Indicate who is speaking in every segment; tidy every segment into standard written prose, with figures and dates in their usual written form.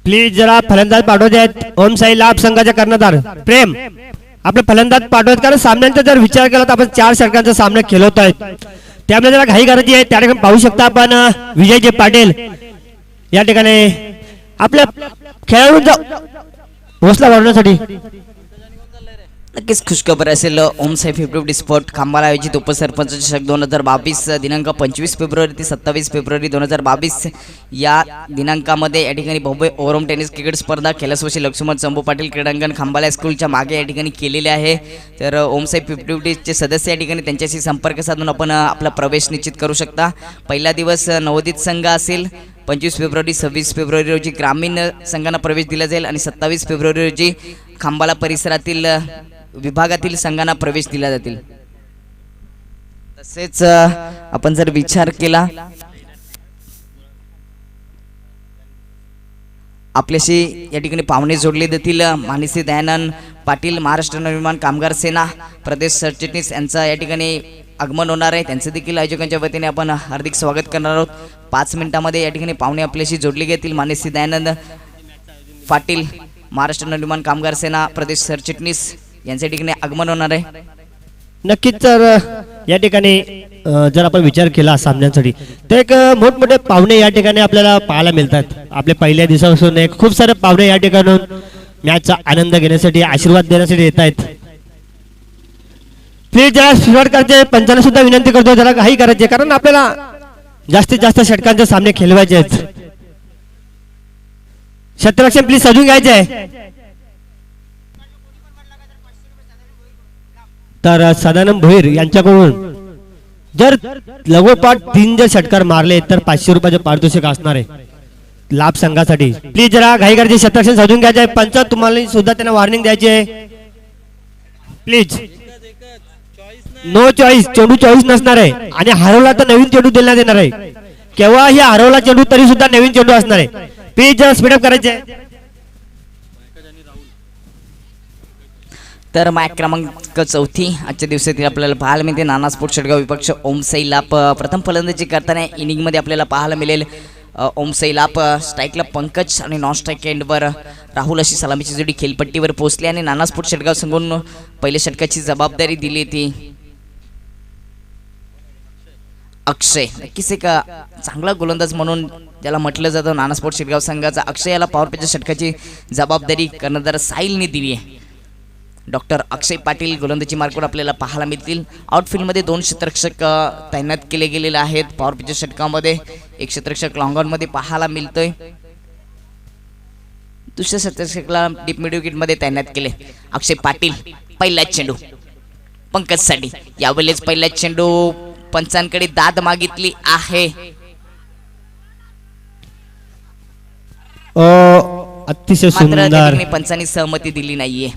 Speaker 1: Please जरा फलंदाज पाठवत आहेत ओम साई लाभ संघाचे कर्णधार प्रेम आपले फलंदाज पाठवत, कारण सामन्यांचा जर विचार केला तर आपण 4 षटकांचा सामना खेळवतोय, त्यामुळे जरा घाई गरज आहे. त्या ठिकाणी पाहू शकता आपण विजयजी पाटील या ठिकाणी आपल्या खेळाडूंचा हौसला वाढवण्यासाठी.
Speaker 2: नक्कीच खुशखबर असेल. ओम साई 50 स्पोर्ट खांबाला आयोजित उपसरपंच चषक 2022 दिनांक 25 फेब्रुवारी ते 27 फेब्रुवारी 2022 या दिनांकामध्ये या ठिकाणी भव्य ओव्हरऑल टेनिस क्रिकेट स्पर्धा कैलासवासी लक्ष्मण चंबू पाटील क्रीडांगण खांबाला स्कूलच्या मागे या ठिकाणी केलेले आहे. तर ओम साई 50चे सदस्य या ठिकाणी त्यांच्याशी संपर्क साधून आपण आपला प्रवेश निश्चित करू शकता. पहिला दिवस नवोदित संघ असेल. 25 फेब्रुवारी 26 फेब्रुवारी रोजी ग्रामीण संघांना प्रवेश दिला जाईल आणि 27 फेब्रुवारी रोजी खांबाला परिसरातील विभागातील संघांना प्रवेश दिला जातील. तसेच आपण जर विचार केला आपल्याशी या ठिकाणी पाहुणे जोडले जातील. मानसी दयानंद पाटील महाराष्ट्र नवनिर्माण कामगार सेना प्रदेश सरचिटणीस यांचा या ठिकाणी आगमन होणार आहे. त्यांचं देखील आयोजकांच्या वतीने आपण हार्दिक स्वागत करणार आहोत. 5 मिनिटांमध्ये या ठिकाणी पाहुणे आपल्याशी जोडले घेतील. मानसी दयानंद पाटील महाराष्ट्र नवनिर्माण कामगार सेना प्रदेश सरचिटणीस यांच्या ठिकाणी आगमन होणार आहे.
Speaker 1: नक्कीच तर या ठिकाणी जर आपण विचार केला सामन्यांसाठी तर एक मोठमोठे पाहुणे या ठिकाणी आपल्याला पाहायला मिळतात. आपल्या पहिल्या दिवसापासून एक खूप सारे पाहुणे या ठिकाणी मॅचचा आनंद घेण्यासाठी आशीर्वाद देण्यासाठी येत आहेत. प्लीज जरा शिरवाडकरचे पंचांना सुद्धा विनंती करतो जरा काही करायचे, कारण आपल्याला जास्तीत जास्त षटकांचे सामने खेळवायचे आहेत. क्षेत्ररक्षण प्लीज सजून घ्यायचे आहे. तर सदानंद भोईर यांच्याकडून जर लगोपाठ 3 जर षटकार मारले तर 500 रुपयाचे पारितोषिक असणार आहे लाभ संघासाठी. प्लीज जरा घाई करायचे, क्षेत्ररक्षण सजून घ्यायचे. पंच तुम्हाला सुद्धा त्यांना वॉर्निंग द्यायची आहे. प्लीज नो चॉईस, चेंडू चॉईस नसणार आहे आणि हरवला तर नवीन चेंडू देण्यात येणार आहे. केव्हा ही हरवला चेंडू तरी सुद्धा नवीन चेंडू असणार आहे. प्लीज जरा स्पीडअप करायचे.
Speaker 2: तर मॅच क्रमांक 4 आजच्या दिवसातील आपल्याला पाहायला मिळते. नाना स्पोर्ट्स शेडगाव विपक्ष ओम साई लाप प्रथम फलंदाजी करताना इनिंगमध्ये आपल्याला पाहायला मिळेल. ओम साई लाप स्ट्राईकला पंकज आणि नॉन स्ट्राईक एंडवर राहुल अशी सलामीची जोडी खेळपट्टीवर पोहोचली आणि नाना स्पोर्ट्स शेडगाव संघून पहिल्या षटकाची जबाबदारी दिली ती अक्षय. नक्कीच एक चांगला गोलंदाज म्हणून ज्याला म्हटलं जातं नाना स्पोर्ट्स शेडगाव संघाचा अक्षय याला पॉवर प्लेच्या षटकाची जबाबदारी कर्णधार साहिलने दिली आहे. डॉक्टर अक्षय पाटील गोलंदाजी मार्कवर आपल्याला पाहायला मिळतील. आउटफील्डमध्ये 2 क्षेत्ररक्षक तैनात केले गेलेले आहेत. पॉवर प्लेच्या षटकामध्ये 1 क्षेत्ररक्षक लॉंगॉनमध्ये पाहायला मिळतोय. दुसऱ्या क्षेत्ररक्षकाला डीप मिड विकेटमध्ये तैनात केले. अक्षय पाटील पहिला चेंडू पंकजसाठी. यावेळेस पहिला चेंडू पंचांकडे दाद मागितली आहे.
Speaker 1: अतिशय सुंदर,
Speaker 2: पंचांनी सहमती दिली नाहीये.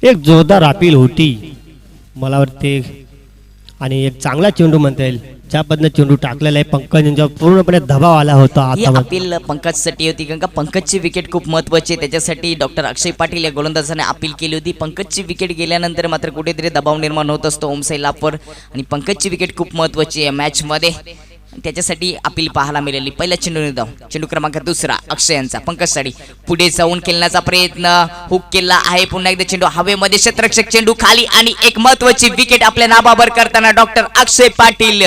Speaker 1: एक जोरदार अपील होती मला वाटते आणि एक चांगला चेंडू म्हणता येईल. ज्या पद्धतीने चेंडू टाकलेला आहे पंकज यांच्यावर पूर्णपणे दबाव आला होता.
Speaker 2: आता अपील पंकजसाठी होती कारण का पंकजची विकेट खूप महत्त्वाची आहे. त्याच्यासाठी डॉक्टर अक्षय पाटील या गोलंदाजाने अपील केली होती. पंकजची विकेट गेल्यानंतर मात्र कुठेतरी दबाव निर्माण होत असतो ओम साई लापवर आणि पंकजची विकेट खूप महत्त्वाची आहे मॅचमध्ये. त्याच्यासाठी अपील पाहायला मिळाली. पहिला चेंडू धाव. चेंडू क्रमांक 2 अक्षय यांचा पंकजसाठी पुढे जाऊन खेळण्याचा प्रयत्न हुक केला आहे. पुन्हा एकदा चेंडू हवेमध्ये, क्षेत्ररक्षक चेंडू खाली आणि एक महत्त्वाची विकेट आपल्या नावावर करताना डॉक्टर अक्षय पाटील.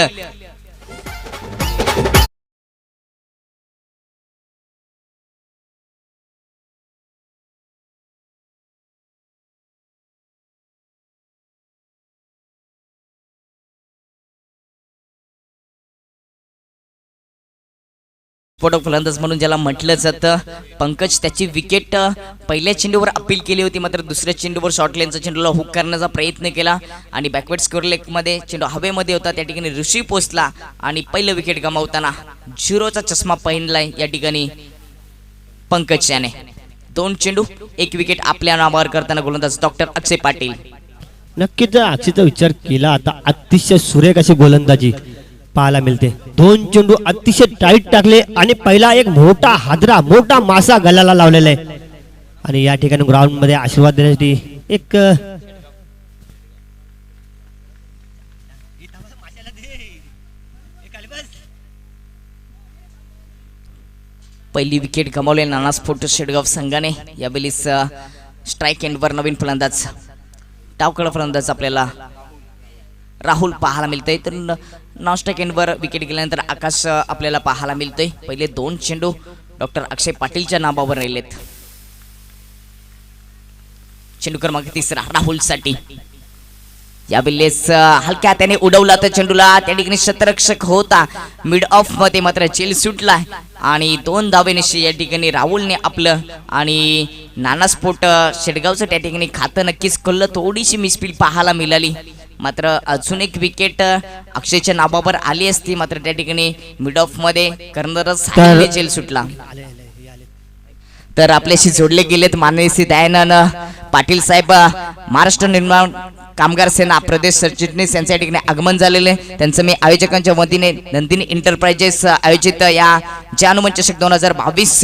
Speaker 2: स्फोटक फलंदाज म्हणून ज्याला म्हटलं जातं पंकज, त्याची विकेट पहिल्या चेंडूवर अपील केली होती, मात्र दुसऱ्या चेंडूवर शॉर्ट लेनचा चेंडूला हुक करण्याचा प्रयत्न केला आणि बॅकवर्ड स्कोअर लेगमध्ये चेंडू हवेमध्ये होता. त्या ठिकाणी ऋषी पोचला आणि पहिलं विकेट गमावताना 0चा चष्मा पहिलाय या ठिकाणी पंकज याने. 2 चेंडू 1 विकेट आपल्या नावावर करताना गोलंदाज डॉक्टर अक्षय पाटील.
Speaker 1: नक्कीच अक्षयचा विचार केला आता अतिशय सुरेख अशी गोलंदाजी पाहायला मिळते. 2 चेंडू अतिशय टाईट टाकले आणि पहिला एक मोठा हादरा, मोठा मासा गळ्याला लावलेला आहे आणि या ठिकाणी ग्राउंड मध्ये आशीर्वाद देण्यासाठी एक
Speaker 2: पहिली विकेट गमावले नाना स्पोर्ट्स शेडगाव संघाने. यावेळी स्ट्राईक एंडवर नवीन फलंदाज डावखळ फलंदाज आपल्याला राहुल पाहायला मिळतोय. तर नॉन स्ट्राईक एंडवर विकेट गेल्यानंतर आकाश आपल्याला पाहायला मिळतोय. पहिले 2 चेंडू डॉक्टर अक्षय पाटीलच्या नावावर राहिलेत. चेंडू क्रमांक 3 राहुलसाठी. यावेळेस हलक्या हाताने उडवला तर चेंडूला त्या ठिकाणी शतरक्षक होता मिड ऑफ मध्ये मात्र चेल सुटला आणि 2 धावेनिशी या ठिकाणी राहुलने आपलं आणि नाना स्पोर्ट शेडगावचं त्या ठिकाणी खातं नक्कीच खोललं. थोडीशी मिसफील्ड पाहायला मिळाली, मात्र अजून एक विकेट अक्षयच्या नावावर आली असती, मात्र त्या ठिकाणी मिड ऑफ मध्ये कर्णरस चेल सुटला. तर आपल्याशी जोडले गेलेत माननीय श्री दयानंद पाटील साहेब, महाराष्ट्र निर्माण कामगार सेना प्रदेश सरचिटणीस यांच्या ठिकाणी आगमन झालेले. त्यांचं मी आयोजकांच्या वतीने नंदिनी एंटरप्राइजेस आयोजित या जानुमन चषक 2022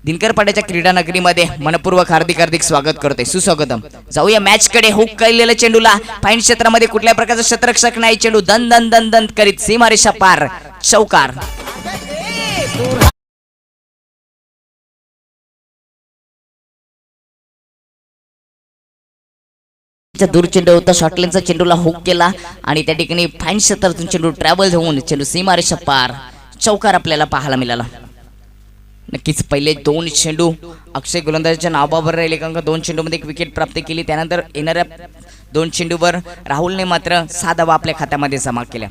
Speaker 2: दिनकर पाड्याच्या क्रीडा नगरीमध्ये मनपूर्वक हार्दिक स्वागत करतोय, सुस्वागतम. जाऊया मॅच कडे. हुक केलेल्या चेंडूला फाईन क्षेत्रामध्ये कुठल्या प्रकारचा शतरक्षक नाही. चेंडू दन दन दन दन करीत सीमारेषा पार, चौकार. दूर चेंडू होता, शॉटलेनचा चेंडूला हुक केला आणि त्या ठिकाणी फाईन क्षेत्रातून चेंडू ट्रॅव्हल होऊन चेंडू सीमारेषा पार, चौकार आपल्याला पाहायला मिळाला. नक्कीच पहिले 2 चेंडू अक्षय गोलंदाजाच्या नावावर राहिले, कारण 2 चेंडूमध्ये एक विकेट प्राप्त केली. त्यानंतर येणाऱ्या 2 चेंडूवर राहुलने मात्र 6 धावा आपल्या खात्यामध्ये जमा केल्या.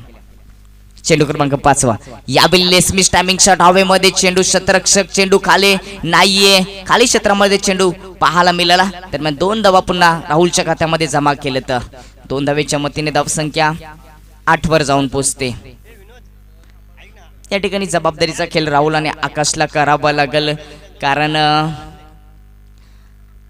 Speaker 2: चेंडू क्रमांक 5. यावेळी लेसमिस टायमिंग शॉट हवेमध्ये, चेंडू शतरक्षक चेंडू खाली नाहीये, खाली क्षेत्रामध्ये चेंडू पाहायला मिळाला. दरम्यान 2 धावा पुन्हा राहुलच्या खात्यामध्ये जमा केले. तर 2 धावेच्या मतीने धावसंख्या 8 वर जाऊन पोहोचते. या ठिकाणी जबाबदारीचा खेळ राहुल आणि आकाशला करावा लागल, कारण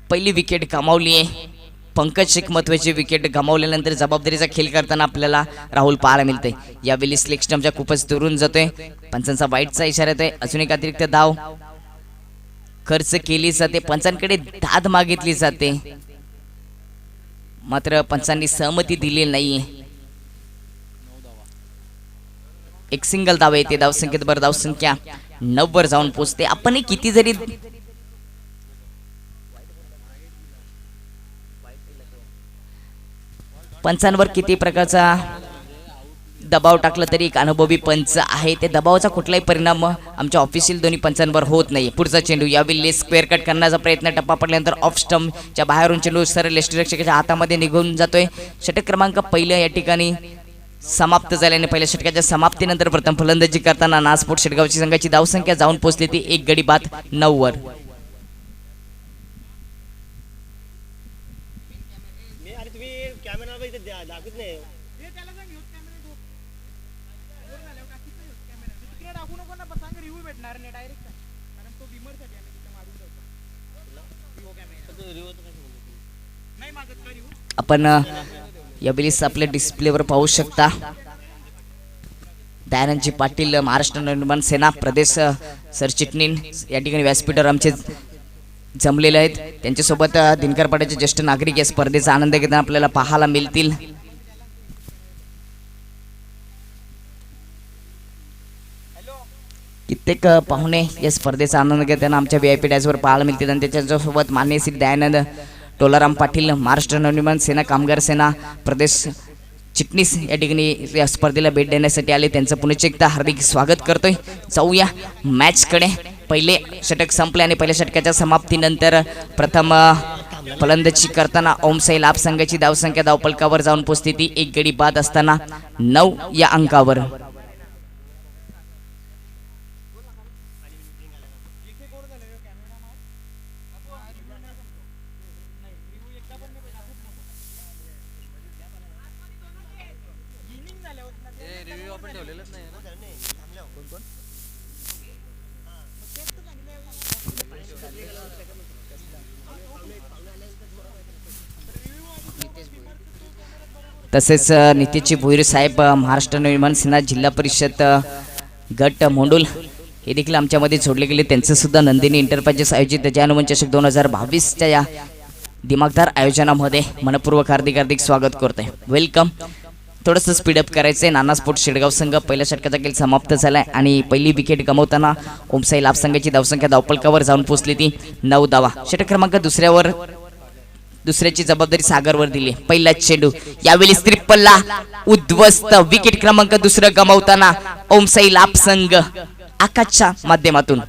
Speaker 2: पहिली विकेट गमावली आहे. पंकज एक महत्वाची विकेट गमावल्यानंतर जबाबदारीचा खेळ करताना आपल्याला राहुल पाहायला मिळते. यावेळी स्लेक स्टंपच्या खूपच दुरून जातोय. पंचांचा वाईटचा इशारा येतोय. अजून एक अतिरिक्त धाव खर्च केली जाते, पंचांकडे दाद मागितली जाते, मात्र पंचांनी सहमती दिली नाही. एक सिंगल धाव येते. धावसंख्येत बरं धावसंख्या 9 वर जाऊन पोहोचते. आपण किती जरी पंचांवर किती प्रकारचा दबाव टाकला तरी एक अनुभवी पंच आहे. त्या दबावाचा कुठलाही परिणाम आमच्या ऑफिशियल दोन्ही पंचांवर होत नाही. पुढचा चेंडू यावेळी स्क्वेअर कट करण्याचा प्रयत्न, टप्पा पडल्यानंतर ऑफ स्टंपच्या बाहेरून चेंडू सरळ यष्टिरक्षकाच्या हातामध्ये निघून जातोय. षटक क्रमांक 1 या ठिकाणी समाप्त झाल्याने पहिल्या षटकाच्या समाप्तीनंतर प्रथम फलंदाजी करताना नासपोर्ट शेडगावची संघाची धावसंख्या जाऊन पोहोचली ती 1 गडी बाद 9 वर. आपण यावेळी आपल्या डिस्प्लेवर पाहू शकता दयानंदजी पाटील, महाराष्ट्र निर्माण सेना प्रदेश सरचिटणीस या ठिकाणी व्यासपीठावर आमचे जमलेले आहेत. त्यांच्यासोबत दिनकर पाड्याचे ज्येष्ठ नागरिक या स्पर्धेचा आनंद घेताना आपल्याला पाहायला मिळतील. कित्येक पाहुणे या स्पर्धेचा आनंद घेताना आमच्या VIP डॅशवर पाहायला मिळतील आणि त्याच्यासोबत माननीय श्री दयानंद टोलाराम पाटील, महाराष्ट्र नवनिर्माण सेना कामगार सेना प्रदेश चिटणीस या ठिकाणी या स्पर्धेला भेट देण्यासाठी आले. त्यांचं पुन्हा एकदा हार्दिक स्वागत करतोय. जाऊया मॅचकडे. पहिले षटक संपले आणि पहिल्या षटकाच्या समाप्तीनंतर प्रथम फलंदाजी करताना ओमसाई लाभ संघाची धावसंख्या धावपलकावर जाऊन पोहोचली ती 1 गडी बाद असताना 9 या अंकावर. तसेच नितीशजी भोईर साहेब, महाराष्ट्र निर्माण सेना जिल्हा परिषद गट मोंडूल हे देखील आमच्यामध्ये जोडले गेले. त्यांचं सुद्धा नंदिनी एंटरप्राइजेस आयोजित जानुमन चषक 2022च्या या दिमागदार आयोजनामध्ये मनपूर्वक हार्दिक स्वागत करतोय. वेलकम. थोडंसं स्पीडअप करायचंय. नाना स्पोर्ट्स शेडगाव संघ पहिल्या षटकाचा खेळ समाप्त झालाय आणि पहिली विकेट गमावताना ओमसाई लाभ संघाची धावसंख्या धावपलकावर जाऊन पोहोचली ती 9 धावा. षटक क्रमांक दुसऱ्याची जबाबदारी सागरवर दिली. पहिला चेंडू यावेळी ट्रिपलला उद्ध्वस्त. विकेट क्रमांक दुसरं गमावताना ओमसाई लाभ संघ आकाशच्या माध्यमातून.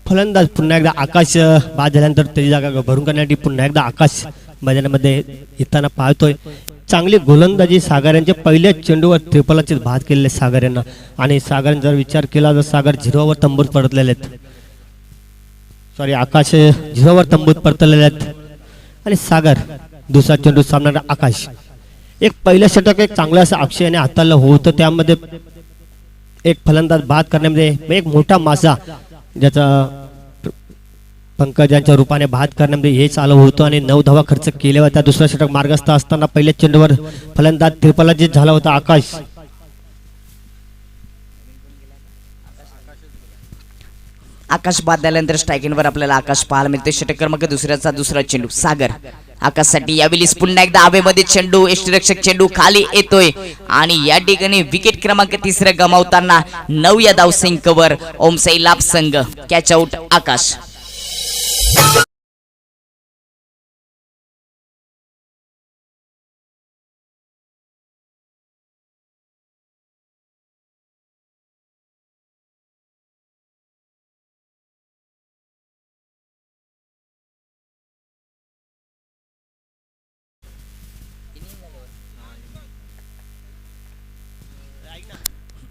Speaker 1: फलंदाज पुन्हा एकदा आकाश बाद झाल्यानंतर त्याची जागा भरून करण्यासाठी पुन्हा एकदा आकाश मैदानामध्ये येताना पाहतोय. चांगली गोलंदाजी सागर यांच्या पहिल्या चेंडूवर त्रिपलाचे बाद केलेले सागर यांना. आणि सागर जर विचार केला तर सागर 0वर तंबूत परतलेले आहेत. सॉरी, आकाश 0वर तंबूत परतलेले आहेत आणि सागर दुसरा चेंडू सामना आकाश. एक पहिलं षटक एक चांगलं असं अक्षयाने हाताळलं होतं. त्यामध्ये एक फलंदाज बाद करण्यामध्ये एक मोठा मासा ज्याचा पंकजांच्या रूपाने बाद करण्यामध्ये हे चालू होतं आणि 9 धावा खर्च केले होता. दुसरा षटक मार्गस्थ असताना पहिल्या चेंडूवर फलंदाज त्रिपलाजीत झाला होता आकाश.
Speaker 2: आकाश बाद झाल्यानंतर स्ट्रायकिंगवर आपल्याला आकाश पाहायला मिळते. षटक क्रमांक दुसऱ्याचा दुसरा चेंडू सागर आकाशसाठी. यावेळी पुन्हा एकदा हवेमध्ये चेंडू. यष्टीरक्षक चेंडू खाली येतोय आणि या ठिकाणी विकेट क्रमांक तिसरं गमावताना 9 या धावसंख्येवर ओमसाई लाभ संघ. कॅच आउट आकाश.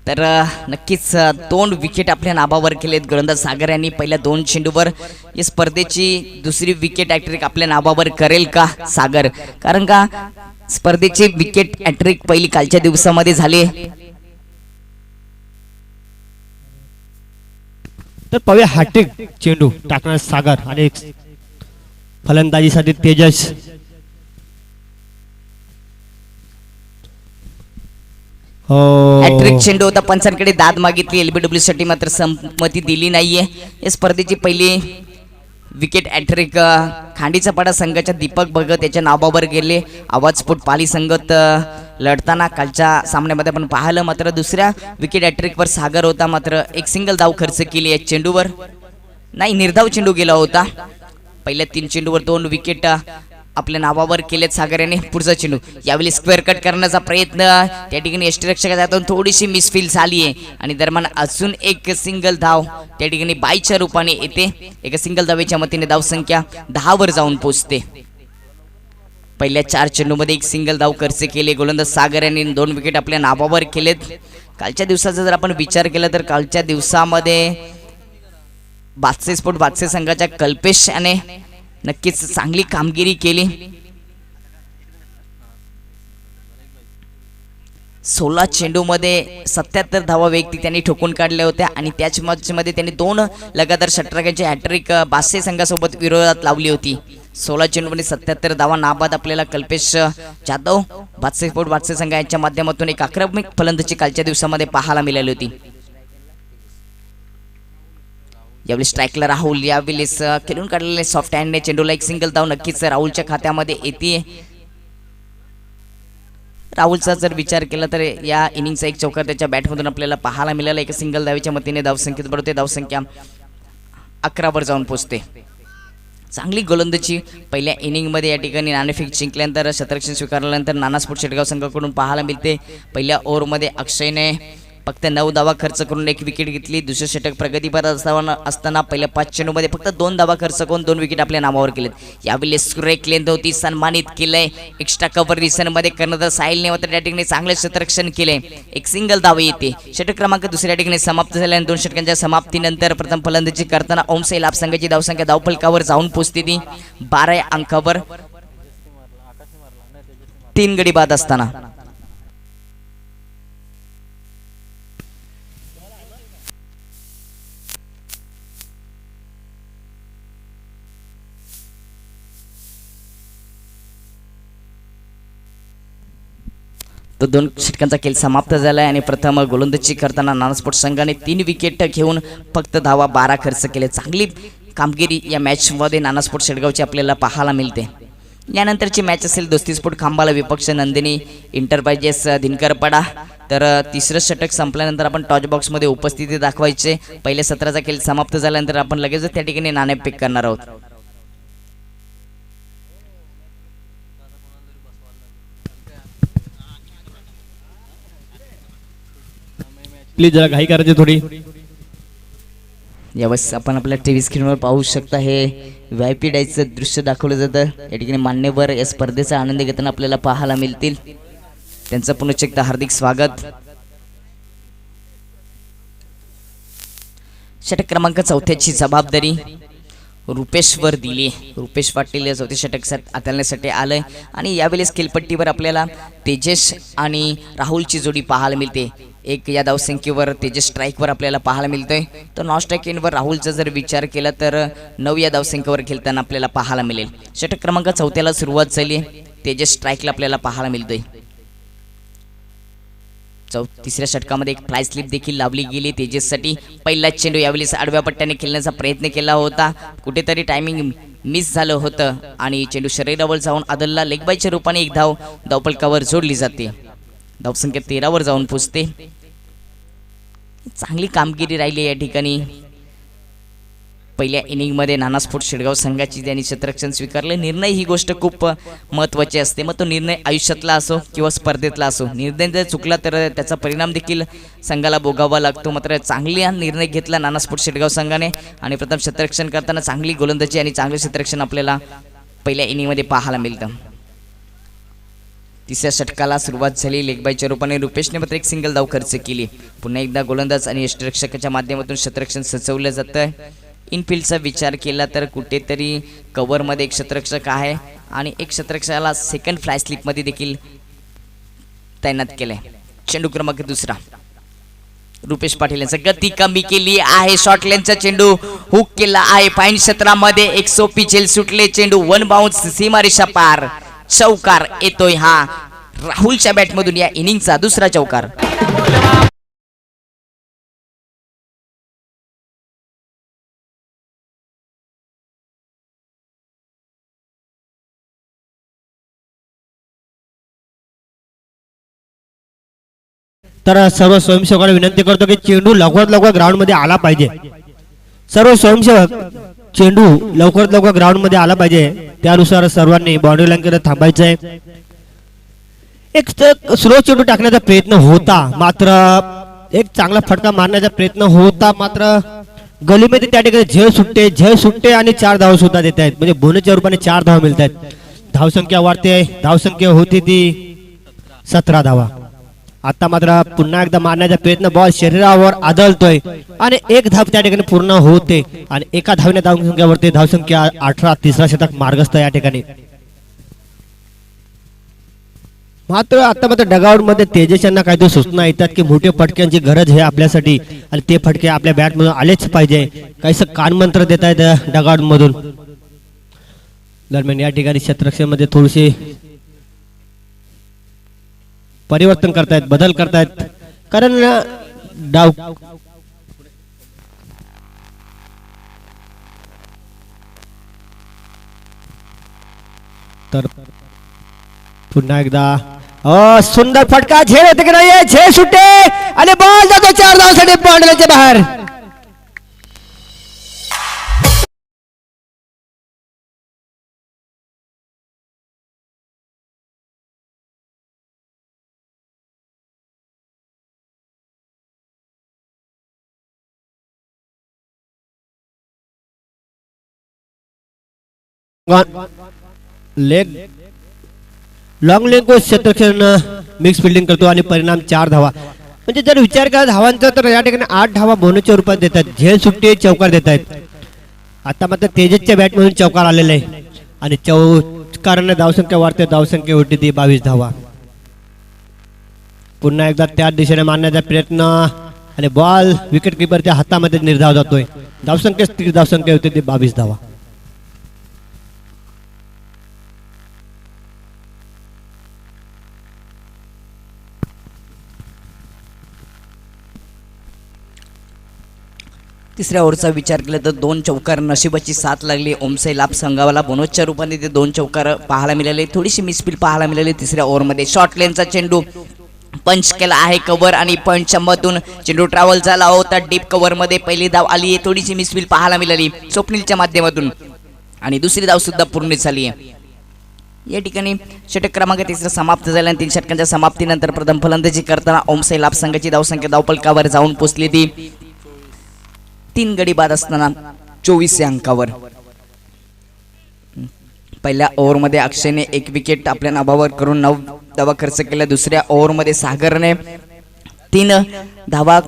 Speaker 2: तर नक्कीच 2 विकेट आपल्या नाबावर केलेत गोलंदाज सागर यांनी पहिल्या 2 चेंडूवर. या स्पर्धेची दुसरी विकेट हॅट्रिक आपल्या नाबावर करेल का सागर? कारण का स्पर्धेची विकेट हॅट्रिक पहिली कालच्या दिवसामध्ये झाली.
Speaker 1: तर पाहूया हॅट्रिक चेंडू टाकणार सागर आणि फलंदाजीसाठी तेजस.
Speaker 2: हॅट्रिक चेंडू होता. पंचांकडे दाद मागितली. एलबीडब्ल्यू साठी मात्र संमती दिली नाहीये. या स्पर्धेची पहिली विकेट हॅट्रिक खांडीचा पाडा संघाच्या दीपक भगत याच्या नावावर गेले. आवाज स्फोट पाली संगत लढताना कालच्या सामन्यामध्ये आपण पाहिलं. मात्र दुसऱ्या विकेट हॅट्रिकवर सागर होता. मात्र एक सिंगल धाव खर्च केली या चेंडूवर. नाही, निर्धाव चेंडू गेला होता. पहिल्या 3 चेंडूवर 2 विकेट आपल्या नावावर केलेत सागर यांनी. पुढचा चेंडू यावेळी स्क्वेअर कट करण्याचा प्रयत्न. त्या ठिकाणी यष्टीरक्षकाच्या हातून थोडीशी मिसफील झाली आहे आणि दरम्यान अजून एक सिंगल धाव त्या ठिकाणी बाईच्या रूपाने येते. एका सिंगल धावेच्या मतीने धावसंख्या 10 वर जाऊन पोहोचते. पहिल्या 4 चेंडूमध्ये एक सिंगल धाव खर्च केले गोलंदाज सागर यांनी. 2 विकेट आपल्या नावावर केलेत. कालच्या दिवसाचा जर आपण विचार केला तर कालच्या दिवसामध्ये बादसे संघाच्या कल्पेश याने नक्कीच चांगली कामगिरी केली. 16 चेंडूमध्ये 77 धावा वैयक्तिक त्यांनी ठोकून काढल्या होत्या आणि त्याच मॅचमध्ये त्यांनी 2 लगातार षटकांची हॅट्रिक बादशे संघासोबत विरोधात लावली होती. 16 चेंडूमध्ये 77 धावा नाबाद आपल्याला कल्पेश जाधव बादशे संघ यांच्या माध्यमातून एक आक्रमक फलंदाजी कालच्या दिवसामध्ये पाहायला मिळाली होती. यावेळी स्ट्रायकला राहुल. यावेळेस खेळून काढलेले सॉफ्ट हँडने चेंडूला एक सिंगल धाव नक्कीच राहुलच्या खात्यामध्ये येते. राहुलचा जर विचार केला तर या इनिंगचा एक चौकार त्याच्या बॅटमधून आपल्याला पाहायला मिळाला. एक सिंगल धावेच्या मतीने धावसंख्येत बरोबर धावसंख्या 11 वर जाऊन पोहोचते. चांगली गोलंदाजी पहिल्या इनिंगमध्ये या ठिकाणी नाणेफेक जिंकल्यानंतर शतरक्षण स्वीकारल्यानंतर नाना स्पोर्ट्स शेटगाव संघाकडून पाहायला मिळते. पहिल्या ओव्हरमध्ये अक्षयने फक्त 9 धावा खर्च करून एक विकेट घेतली. दुसरे षटक प्रगतीपथ असताना पहिल्या 5 चेंडूमध्ये फक्त 2 धावा खर्च करून 2 विकेट आपल्या नावावर केलेत. यावेळी सुरेख लेंथ होती, सन्मानित केलंय. एक्स्ट्रा कव्हर रिसनमध्ये कर्णधार साहिलने मात्र त्या ठिकाणी चांगले शतरक्षण केले. एक सिंगल धाव येते. षटक क्रमांक दुसऱ्या ठिकाणी समाप्त झाल्याने 2 षटकांच्या समाप्तीनंतर प्रथम फलंदाजी करताना ओमसाई लाभ संघाची धावसंख्या धावफलकावर जाऊन पोहोचते ती 12 अंकावर 3 गडी बाद असताना. तो 2 षटकांचा खेळ समाप्त झाला आहे आणि प्रथम गोलंदाजी करताना नाना स्पोर्ट्स संघाने 3 विकेट घेऊन फक्त धावा 12 खर्च केले. चांगली कामगिरी या मॅचमध्ये नाना स्पोर्ट्स शेडगावची आपल्याला पाहायला मिळते. यानंतरची मॅच असेल दोस्ती स्पोर्ट खांबाला विपक्ष नंदिनी इंटरप्राइजेस दिनकरपाडा. तर तिसरं षटक संपल्यानंतर आपण टॉच बॉक्समध्ये उपस्थिती दाखवायचे. पहिल्या सत्राचा खेळ समाप्त झाल्यानंतर आपण लगेच त्या ठिकाणी नाणे पिक करणार आहोत.
Speaker 1: प्लीज जरा घाई करायची थोडी.
Speaker 2: यावेळेस आपण आपल्या टी व्ही स्क्रीनवर पाहू शकता हे VIP डायचं दृश्य दाखवलं जातं. या ठिकाणी मान्यवर या स्पर्धेचा आनंद घेताना आपल्याला पाहायला मिळतील. त्यांचं पुन्हा एकदा हार्दिक स्वागत. षटक क्रमांक 4ची जबाबदारी रुपेशवर दिली. रुपेश पाटील या 4थ्या षटक हाताळण्यासाठी आलंय आणि यावेळेस खेळपट्टीवर आपल्याला तेजस आणि राहुलची जोडी पाहायला मिळते. एक या धावसंख्येवर तेजस स्ट्राईकवर आपल्याला पाहायला मिळतोय. तर नॉन स्ट्राईक एंडवर राहुलचा जर विचार केला तर 9 या धावसंख्येवर खेळताना आपल्याला पाहायला मिळेल. षटक क्रमांक 4ला सुरुवात झाली. तेजस स्ट्राईकला आपल्याला पाहायला मिळतोय. तिसऱ्या षटकामध्ये एक फ्लाय स्लिप देखील लावली गेली तेजससाठी. पहिला चेंडू यावेळेस आडव्या पट्ट्याने खेळण्याचा प्रयत्न केला होता. कुठेतरी टायमिंग मिस झालं होतं आणि चेंडू शरीरावर जाऊन आदलला लेगबायच्या रूपाने एक धावपलकावर जोडली जाते. धावसंख्या 13वर जाऊन पोचते. चांगली कामगिरी राहिली या ठिकाणी. पहिल्या इनिंगमध्ये नाना स्पोर्ट्स शेडगाव संघाची त्यांनी क्षेत्ररक्षण स्वीकारले. निर्णय ही गोष्ट खूप महत्त्वाची असते. मग तो निर्णय आयुष्यातला असो किंवा स्पर्धेतला असो, निर्णय जर चुकला तर त्याचा परिणाम देखील संघाला भोगावा लागतो. मात्र चांगला निर्णय घेतला नाना स्पोर्ट्स शेडगाव संघाने आणि प्रथम क्षेत्ररक्षण करताना चांगली गोलंदाजी आणि चांगले क्षेत्ररक्षण आपल्याला पहिल्या इनिंगमध्ये पाहायला मिळतं. तिसऱ्या षटकाला सुरुवात झाली. लेगबायच्या रूपाने रुपेशने मात्र एक सिंगल धाव खर्च केली. पुन्हा एकदा गोलंदाज आणि यष्टिरक्षकाच्या माध्यमातून क्षेत्ररक्षण सजवलं जातं. इनफिल्डचा विचार केला तर कुठेतरी कव्हरमध्ये एक क्षेत्ररक्षक आहे आणि एक क्षेत्ररक्षकाला सेकंड फ्लाय स्लिपमध्ये देखील तैनात केलंय. चेंडू क्रमांक 2 रुपेश पाटील यांचा गती कमी केली आहे. शॉर्ट लेनचा चेंडू हुक केला आहे. फाईन क्षेत्रामध्ये एक सोपी झेल सुटले. चेंडू 1 बाउन्स सीमारेषा पार. चौकार येतोय हा राहुलच्या बॅटमधून या इनिंगचा दुसरा चौकार.
Speaker 1: तर सर्व स्वयंसेवकांना विनंती करतो की चेंडू लवकरात लवकर ग्राउंड मध्ये आला पाहिजे. सर्व स्वयंसेवक चेंडू लवकरात लवकर ग्राउंड मध्ये आला पाहिजे. त्यानुसार सर्वांनी बाउंड्री लाईनकडे थांबायचं आहे. एक स्लो चेंडू टाकण्याचा प्रयत्न होता, मात्र एक चांगला फटका मारण्याचा प्रयत्न होता, मात्र गलीमध्ये त्या ठिकाणी झेल सुटते आणि 4 धावा सुद्धा देत आहेत. म्हणजे बोनसच्या रूपाने 4 धावा मिळत आहेत. धावसंख्या वाढते. धावसंख्या होती ती 17 धावा. आता मात्र पुन्हा एकदा मारण्याचा प्रयत्न, बॉल शरीरावर आदळतोय आणि एक धाव त्या ठिकाणी पूर्ण होते आणि एका धावण्या धावसंख्यावरती धावसंख्या 18. तिसरा षटक मार्गस्थ या ठिकाणी. मात्र आता मात्र डगआउट मध्ये तेजस यांना काहीतरी सूचना येतात की मोठ्या फटक्यांची गरज आहे आपल्यासाठी आणि ते फटके आपल्या बॅट मधून आलेच पाहिजे. काहीच कानमंत्र देत आहेत डगआउट मधून. दरम्यान या ठिकाणी क्षेत्ररक्षण मध्ये थोडीशी परिवर्तन करतायत, बदल करतायत, कारण डाव तर पुन्हा एकदा सुंदर फटका. झेल येते की नाही? झेल सुटे आणि बॉल जातो 4 धावांसाठी बाउंड्रीच्या बाहेर. लेग लॉंग लेग को क्षेत्ररक्षण मिक्स फिल्डिंग करतो आणि परिणाम 4 धावा. म्हणजे जर विचार केला धावांचा तर या ठिकाणी 8 धावा बोनसच्या रूपात देतात. झेल सुट्टी चौकार देत आहेत. आता मात्र तेजसच्या बॅट मधून चौकार आलेला आहे आणि चौकाराने धावसंख्या वाढते. धावसंख्या होती ती 22 धावा. पुन्हा एकदा त्याच दिशेने मारण्याचा प्रयत्न आणि बॉल विकेट किपरच्या हातामध्ये निर्धाव जातोय. धावसंख्या स्थिर धावसंख्या होती ती 22 धावा.
Speaker 2: तिसऱ्या ओव्हरचा विचार केला तर 2 चौकार नशिबाची साथ लागली ओमसाई लाभ संघावाला. बोनसच्या रूपाने ते 2 चौकार पाहायला मिळाले. थोडीशी मिसफील पाहायला मिळाली तिसऱ्या ओव्हरमध्ये. शॉर्ट लेनचा चेंडू पंच केला आहे कव्हर आणि पॉईंटच्या मधून चेंडू ट्रॅव्हल झाला होता डीप कव्हरमध्ये. पहिली धाव आली आहे. थोडीशी मिसफील पाहायला मिळाली स्वप्नीलच्या माध्यमातून आणि दुसरी धाव सुद्धा पूर्ण झाली आहे. या ठिकाणी षटक क्रमांक 3 समाप्त झाला आणि 3 षटकांच्या समाप्तीनंतर प्रथम फलंदाजी करताना ओमसाई लाभ संघाची धावसंख्या धावपलकावर जाऊन पोहोचली ती 3 गडी बाद असताना 24 या अंकावर. पहिल्या ओव्हरमध्ये अक्षयने 1 विकेट आपल्या नावावर करून 9 धावा खर्च केल्या. दुसऱ्या ओव्हरमध्ये सागरने 3 धावा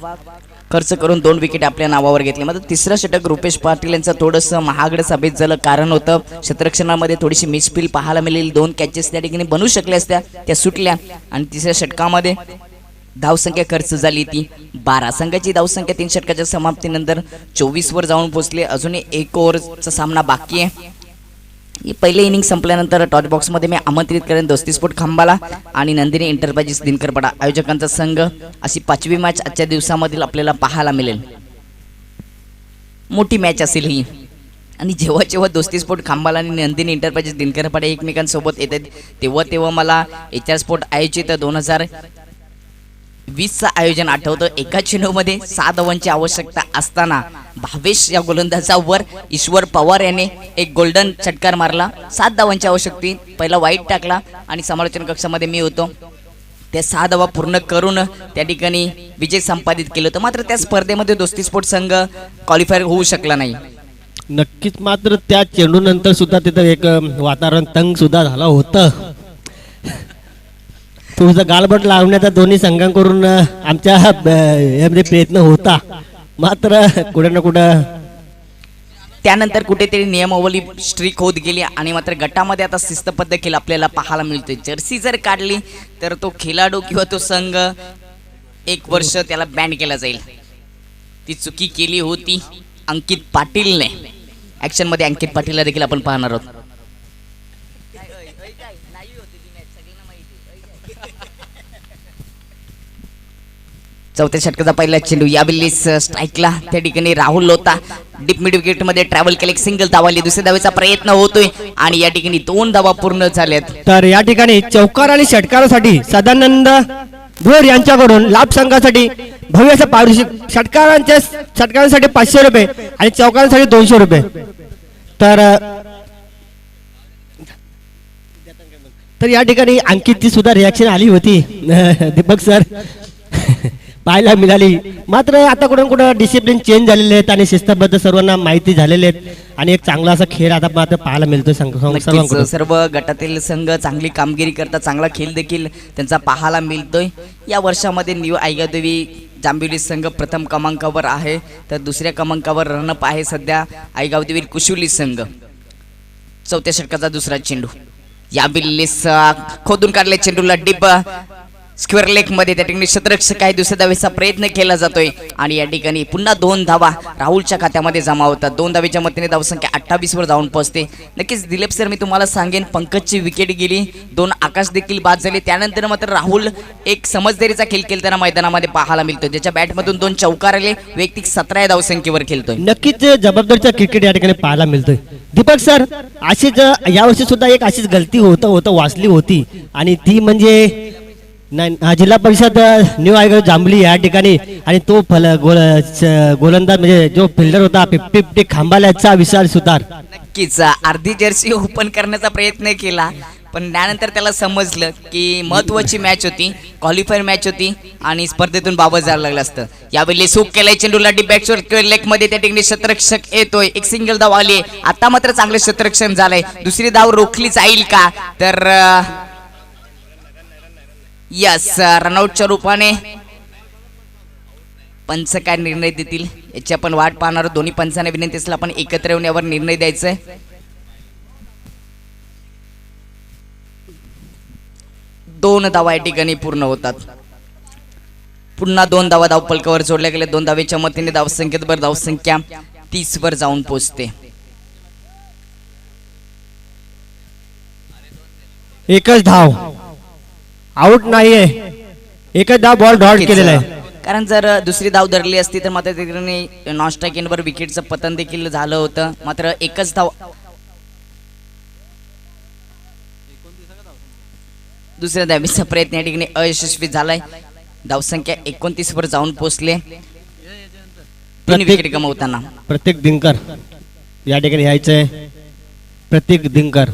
Speaker 2: खर्च करून 2 विकेट आपल्या नावावर घेतले. मात्र तिसरं षटक रुपेश पाटील यांचं थोडंसं महागडं साबित झालं. कारण होतं क्षेत्ररक्षणामध्ये थोडीशी मिसफील पाहायला मिळेल. 2 कॅचेस त्या ठिकाणी बनू शकल्या असत्या त्या सुटल्या आणि तिसऱ्या षटकामध्ये धावसंख्या खर्च झाली ती 12. संघाची धावसंख्या 3 षटकाच्या समाप्तीनंतर 24 वर जाऊन पोहोचले. अजूनही 1 ओव्हरचा सामना बाकी आहे. ही पहिले इनिंग संपल्यानंतर टॉच बॉक्समध्ये मी आमंत्रित करेन दोस्ती स्पोर्ट खांबाला आणि नंदिनी एंटरप्राइजेस दिनकरपाडा आयोजकांचा संघ. अशी 5वी मॅच आजच्या दिवसामधील आपल्याला पाहायला मिळेल. मोठी मॅच असेल ही आणि जेव्हा जेव्हा दोस्ती स्पोर्ट खांबाला आणि नंदिनी एंटरप्राइजेस दिनकरपाडा एकमेकांसोबत येतात तेव्हा मला HR स्पोर्ट आयोजित 2020चं आयोजन आठवतं. एका चेंडूमध्ये 6 धावांची आवश्यकता असताना भावेश या गोलंदाजावर ईश्वर पवार याने एक गोल्डन षटकार मारला. 7 धावांची आवश्यकता. पहिला वाईट टाकला आणि समालोचन कक्षामध्ये मी होतो. त्या 6 धावा पूर्ण करून त्या ठिकाणी विजय संपादित केलं होतं. मात्र त्या स्पर्धेमध्ये दोस्ती स्पोर्ट संघ क्वालिफायर होऊ शकला नाही.
Speaker 1: नक्कीच. मात्र त्या चेंडूनंतर सुद्धा तिथं एक वातावरण तंग सुद्धा झालं होतं. तुझं गालबट लावण्याचा दोन्ही संघांकडून आमच्या यामध्ये प्रयत्न होता. मात्र कुठे ना कुठं
Speaker 2: त्यानंतर कुठेतरी नियमावली स्ट्रिक होत गेली आणि मात्र गटामध्ये आता शिस्तबद्ध खेळ आपल्याला पाहायला मिळतोय. जर्सी जर काढली तर तो खेळाडू किंवा तो संघ 1 वर्ष त्याला बॅन केला जाईल. ती चुकी केली होती अंकित पाटीलने. ऍक्शन मध्ये अंकित पाटीलला देखील आपण पाहणार आहोत. चौथ्या षटकाचा पहिला चेंडू यावेळेस स्ट्राईकला त्या ठिकाणी राहुल लोता डीप मिड विकेट मध्ये ट्रॅव्हल केले. सिंगल धाव आली. दुसऱ्या धावेचा प्रयत्न होतोय आणि या ठिकाणी 2 धावा पूर्ण झाल्यात.
Speaker 1: तर या ठिकाणी चौकार आणि षटकारासाठी सदानंद भोर यांच्याकडून लाभ संघासाठी भव्य असं पारितोषिक. षटकारांसाठी 500 रुपये आणि चौकारांसाठी 200 रुपये. तर या ठिकाणी अंकितची सुद्धा रिॲक्शन आली होती दीपक सर पाहायला मिळाली. मात्र आता कुठं डिसिप्लिन चेंज झालेले आहेत आणि शिस्तबद्ध सर्वांना माहिती झालेले आहेत आणि एक चांगला असा खेळ आता मात्र पाहायला मिळतोय सर्वांकडून.
Speaker 2: सर्व गटातील संघ चांगली कामगिरी करतात. चांगला खेळ देखील त्यांचा पाहायला मिळतोय. या वर्षामध्ये न्यू आयगादेवी जांभिवली संघ प्रथम क्रमांकावर आहे तर दुसऱ्या क्रमांकावर रनअप आहे सध्या आयगावदेवी कुशुली संघ. चौथ्या षटकाचा दुसरा चेंडू यावेळेस खोदून काढले. चेंडूला डिप स्क्वेअर लेग मध्ये त्या ठिकाणी क्षेत्ररक्षक आहे. दुसऱ्या धावेचा प्रयत्न केला जातोय आणि या ठिकाणी पुन्हा 2 धावा राहुलच्या खात्यामध्ये जमा होतात. 2 धावेच्या मतीने धावसंख्या 28 वर जाऊन पोहोचते. नक्कीच दिलीप सर मी तुम्हाला सांगेन पंकजची विकेट गेली. 2 आकाश देखील बाद झाले. त्यानंतर मात्र राहुल एक समजदारीचा खेळ खेळताना मैदानामध्ये पाहायला मिळतो. त्याच्या बॅटमधून 2 चौकार आले. वैयक्तिक 17 धावसंख्येवर खेळतोय.
Speaker 1: नक्कीच जबाबदारीचा क्रिकेट या ठिकाणी पाहायला मिळतोय. दीपक सर अशीच यावर्षी सुद्धा एक अशीच गलती होतं वाचली होती आणि ती म्हणजे जिल्हा परिषद न्यू आयगाव जांभली या ठिकाणी आणि तो गोलंदाज म्हणजे जो फिल्डर होता 50 खांबाल्याचा विशाल सुतार.
Speaker 2: नक्कीच अर्धी जर्सी ओपन करण्याचा प्रयत्न केला पण त्यानंतर त्याला समजलं की महत्वाची मॅच होती. क्वालिफायर मॅच होती आणि स्पर्धेतून बाबत जायला लागलं असतं. यावेळी सूक केलाय. चेंडूला डीप बॅकस्वर लेग मध्ये त्या ठिकाणी क्षेत्ररक्षक येतोय. एक सिंगल धाव आली. आता मात्र चांगलं क्षेत्ररक्षण झालंय. दुसरी धाव रोखली जाईल का तर यस रनआउटच्या रूपाने पंच काय निर्णय देतील याची आपण वाट पाहणार. दोन्ही पंचांना विनंती असेल आपण एकत्र येऊन यावर निर्णय द्यायचा आहे. 2 धावा या ठिकाणी पूर्ण होतात. पुन्हा 2 धावा धावपलकावर जोडल्या गेल्या. 2 धावेच्या मतीने धावसंख्येत धावसंख्या 30 वर जाऊन पोहोचते.
Speaker 1: एकच धाव आउट नाहीये. एकच धाव बॉल डॉट केलेला आहे.
Speaker 2: कारण जर दुसरी धाव धरली असती तर मात्र त्या ठिकाणी नॉन स्ट्राईक एंडवर विकेटचं पतन देखील झालं होतं. मात्र एकच धाव, दुसऱ्या धावेचा प्रयत्न या ठिकाणी अयशस्वी झालाय. धावसंख्या 29 वर जाऊन पोहोचले 3 विकेट गमावताना.
Speaker 1: प्रत्येक दिनकर या ठिकाणी यायचंय. प्रत्येक दिनकर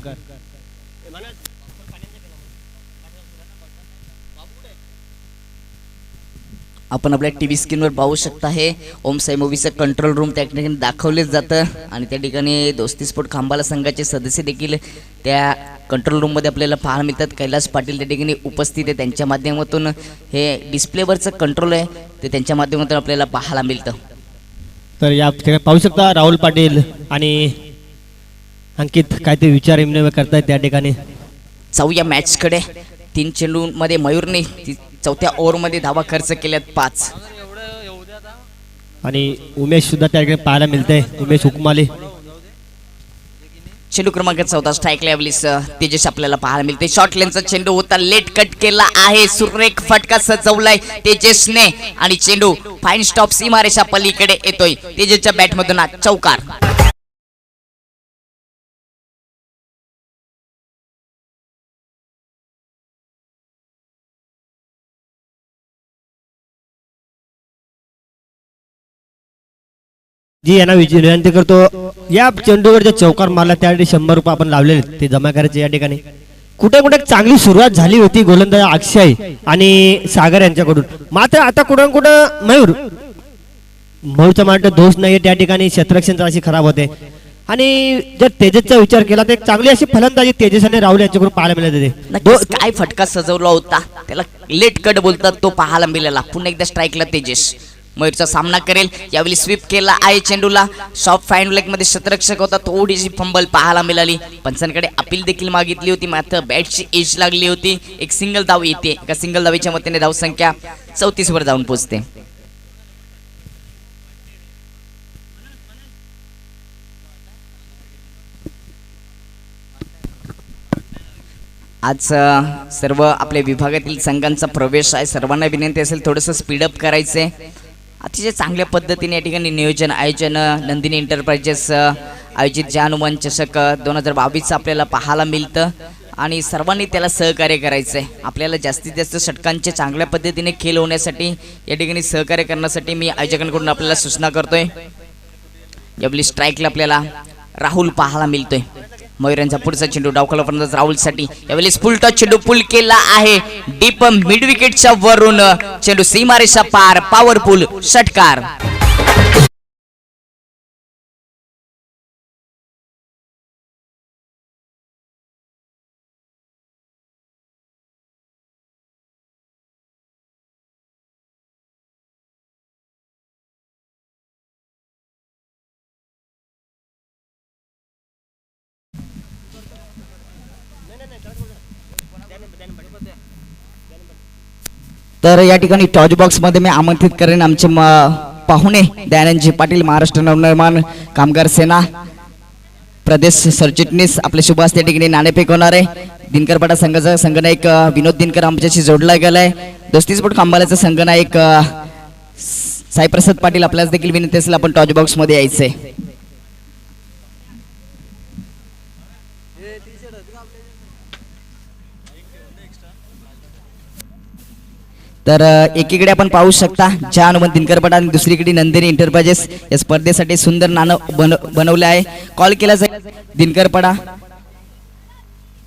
Speaker 2: आपण आपल्या टीव्ही स्क्रीनवर पाहू शकता. हे ओम साई मूवीचं कंट्रोल रूम त्या ठिकाणी दाखवले जातं आणि त्या ठिकाणी दोस्ती स्पोर्ट खांबाला संघाचे सदस्य देखील त्या कंट्रोल रूममध्ये आपल्याला पाहायला मिळतात. कैलास पाटील त्या ठिकाणी उपस्थित आहे. त्यांच्या माध्यमातून हे डिस्प्लेवरचं कंट्रोल आहे ते त्यांच्या माध्यमातून आपल्याला पाहायला मिळतं.
Speaker 1: तर या ठिकाणी पाहू शकता राहुल पाटील आणि अंकित काय ते विचार विनिमय करतायत त्या ठिकाणी.
Speaker 2: चौथ्या मॅचकडे 3 चेंडूंमध्ये मयूरने चौथ्या ओव्हरमध्ये धावा खर्च केल्यात 5.
Speaker 1: आणि उमेश सुद्धा त्या ठिकाणी पाहायला मिळतंय. उमेश हुकमाले
Speaker 2: चेंडू क्रमांक 14 स्ट्राईक लेवलीस तेजस आपल्याला पाहायला मिळते. शॉर्ट लेनचा चेंडू होता, लेट कट केला आहे, सुरेख फटका सजवलाय तेजसने आणि चेंडू फाईन स्टॉप सीमारेषा पलीकडे येतोय. तेजसच्या बॅटमधून चौकार.
Speaker 1: जी यांना विनंती करतो या चेंडूवरच्या चौकार मारला त्यासाठी 100 रुपये आपण लावलेले ते जमा करायचे या ठिकाणी. कुठे कुठे चांगली सुरुवात झाली होती गोलंदाज अक्षय आणि सागर यांच्याकडून. मात्र आता कुठं कुठं मयूरचा मात्र दोष नाही त्या ठिकाणी. क्षेत्ररक्षण अशी खराब होते आणि जर तेजसचा विचार केला तर एक चांगली अशी फलंदाजी तेजस आणि राहुल यांच्याकडून पाहायला मिळते.
Speaker 2: काय फटका सजवला होता, त्याला लेट कट बोलतात, तो पाहायला मिळाला. पुन्हा एकदा स्ट्राईकला तेजस मयूरचा सामना करेल. यावेळी स्वीप केला आहे चेंडूला. सॉफ्ट फाईन लेग मध्ये शतरक्षक होता, थोडीशी फंबल पाहायला मिळाली. पंचांकडे अपील देखील मागितली होती मात्र बॅटची एज लागली होती. एक सिंगल धाव येते. एका सिंगल धावेच्या मतीने धावसंख्या 34 वर जाऊन पोहोचते. आज सर्व आपल्या विभागातील संघांचा प्रवेश आहे. सर्वांना विनंती असेल थोडंसं स्पीडअप करायचंय. अतिशय चांगल्या पद्धतीने या ठिकाणी नियोजन आयोजन नंदिनी एंटरप्राइजेस आयोजित जे हनुमान चषक 2022 आपल्याला पाहायला मिळतं आणि सर्वांनी त्याला सहकार्य करायचं आहे. आपल्याला जास्तीत जास्त षटकांचे चांगल्या पद्धतीने खेळ होण्यासाठी या ठिकाणी सहकार्य करण्यासाठी मी आयोजकांकडून आपल्याला सूचना करतोय. यावेळी स्ट्राईकला आपल्याला राहुल पाहायला मिळतोय. मयूर यांचा पुढचा चेंडू डावखोला फलंदाज राहुलसाठी. यावेळी फुल टच चेंडू पुल केला आहे डीप मिड विकेटच्या वरून. चेंडू सीमारेषा पार, पॉवरफुल षटकार. तर या ठिकाणी टॉच बॉक्स मध्ये मी आमंत्रित करेन आमचे पाहुणे दयानंदजी पाटील, महाराष्ट्र नवनिर्माण कामगार सेना प्रदेश सरचिटणीस आपले शुभास त्या ठिकाणी नाणेफेक होणार आहे. दिनकरपाडा संघाचा संघनायक विनोद दिनकर आमच्याशी जोडला गेलाय. दोस्ती स्पोर्ट खांबालाचा संघनायक साईप्रसाद पाटील आपल्याला देखील विनंती असेल आपण टॉच बॉक्स मध्ये यायचंय. तर एकीकडे आपण पाहू शकता ज्या हनुमान दिनकरपाडा आणि दुसरीकडे नंदिनी एंटरप्राइजेस या स्पर्धेसाठी सुंदर नाणं बनवले आहे. कॉल केला जाईल दिनकरपाडा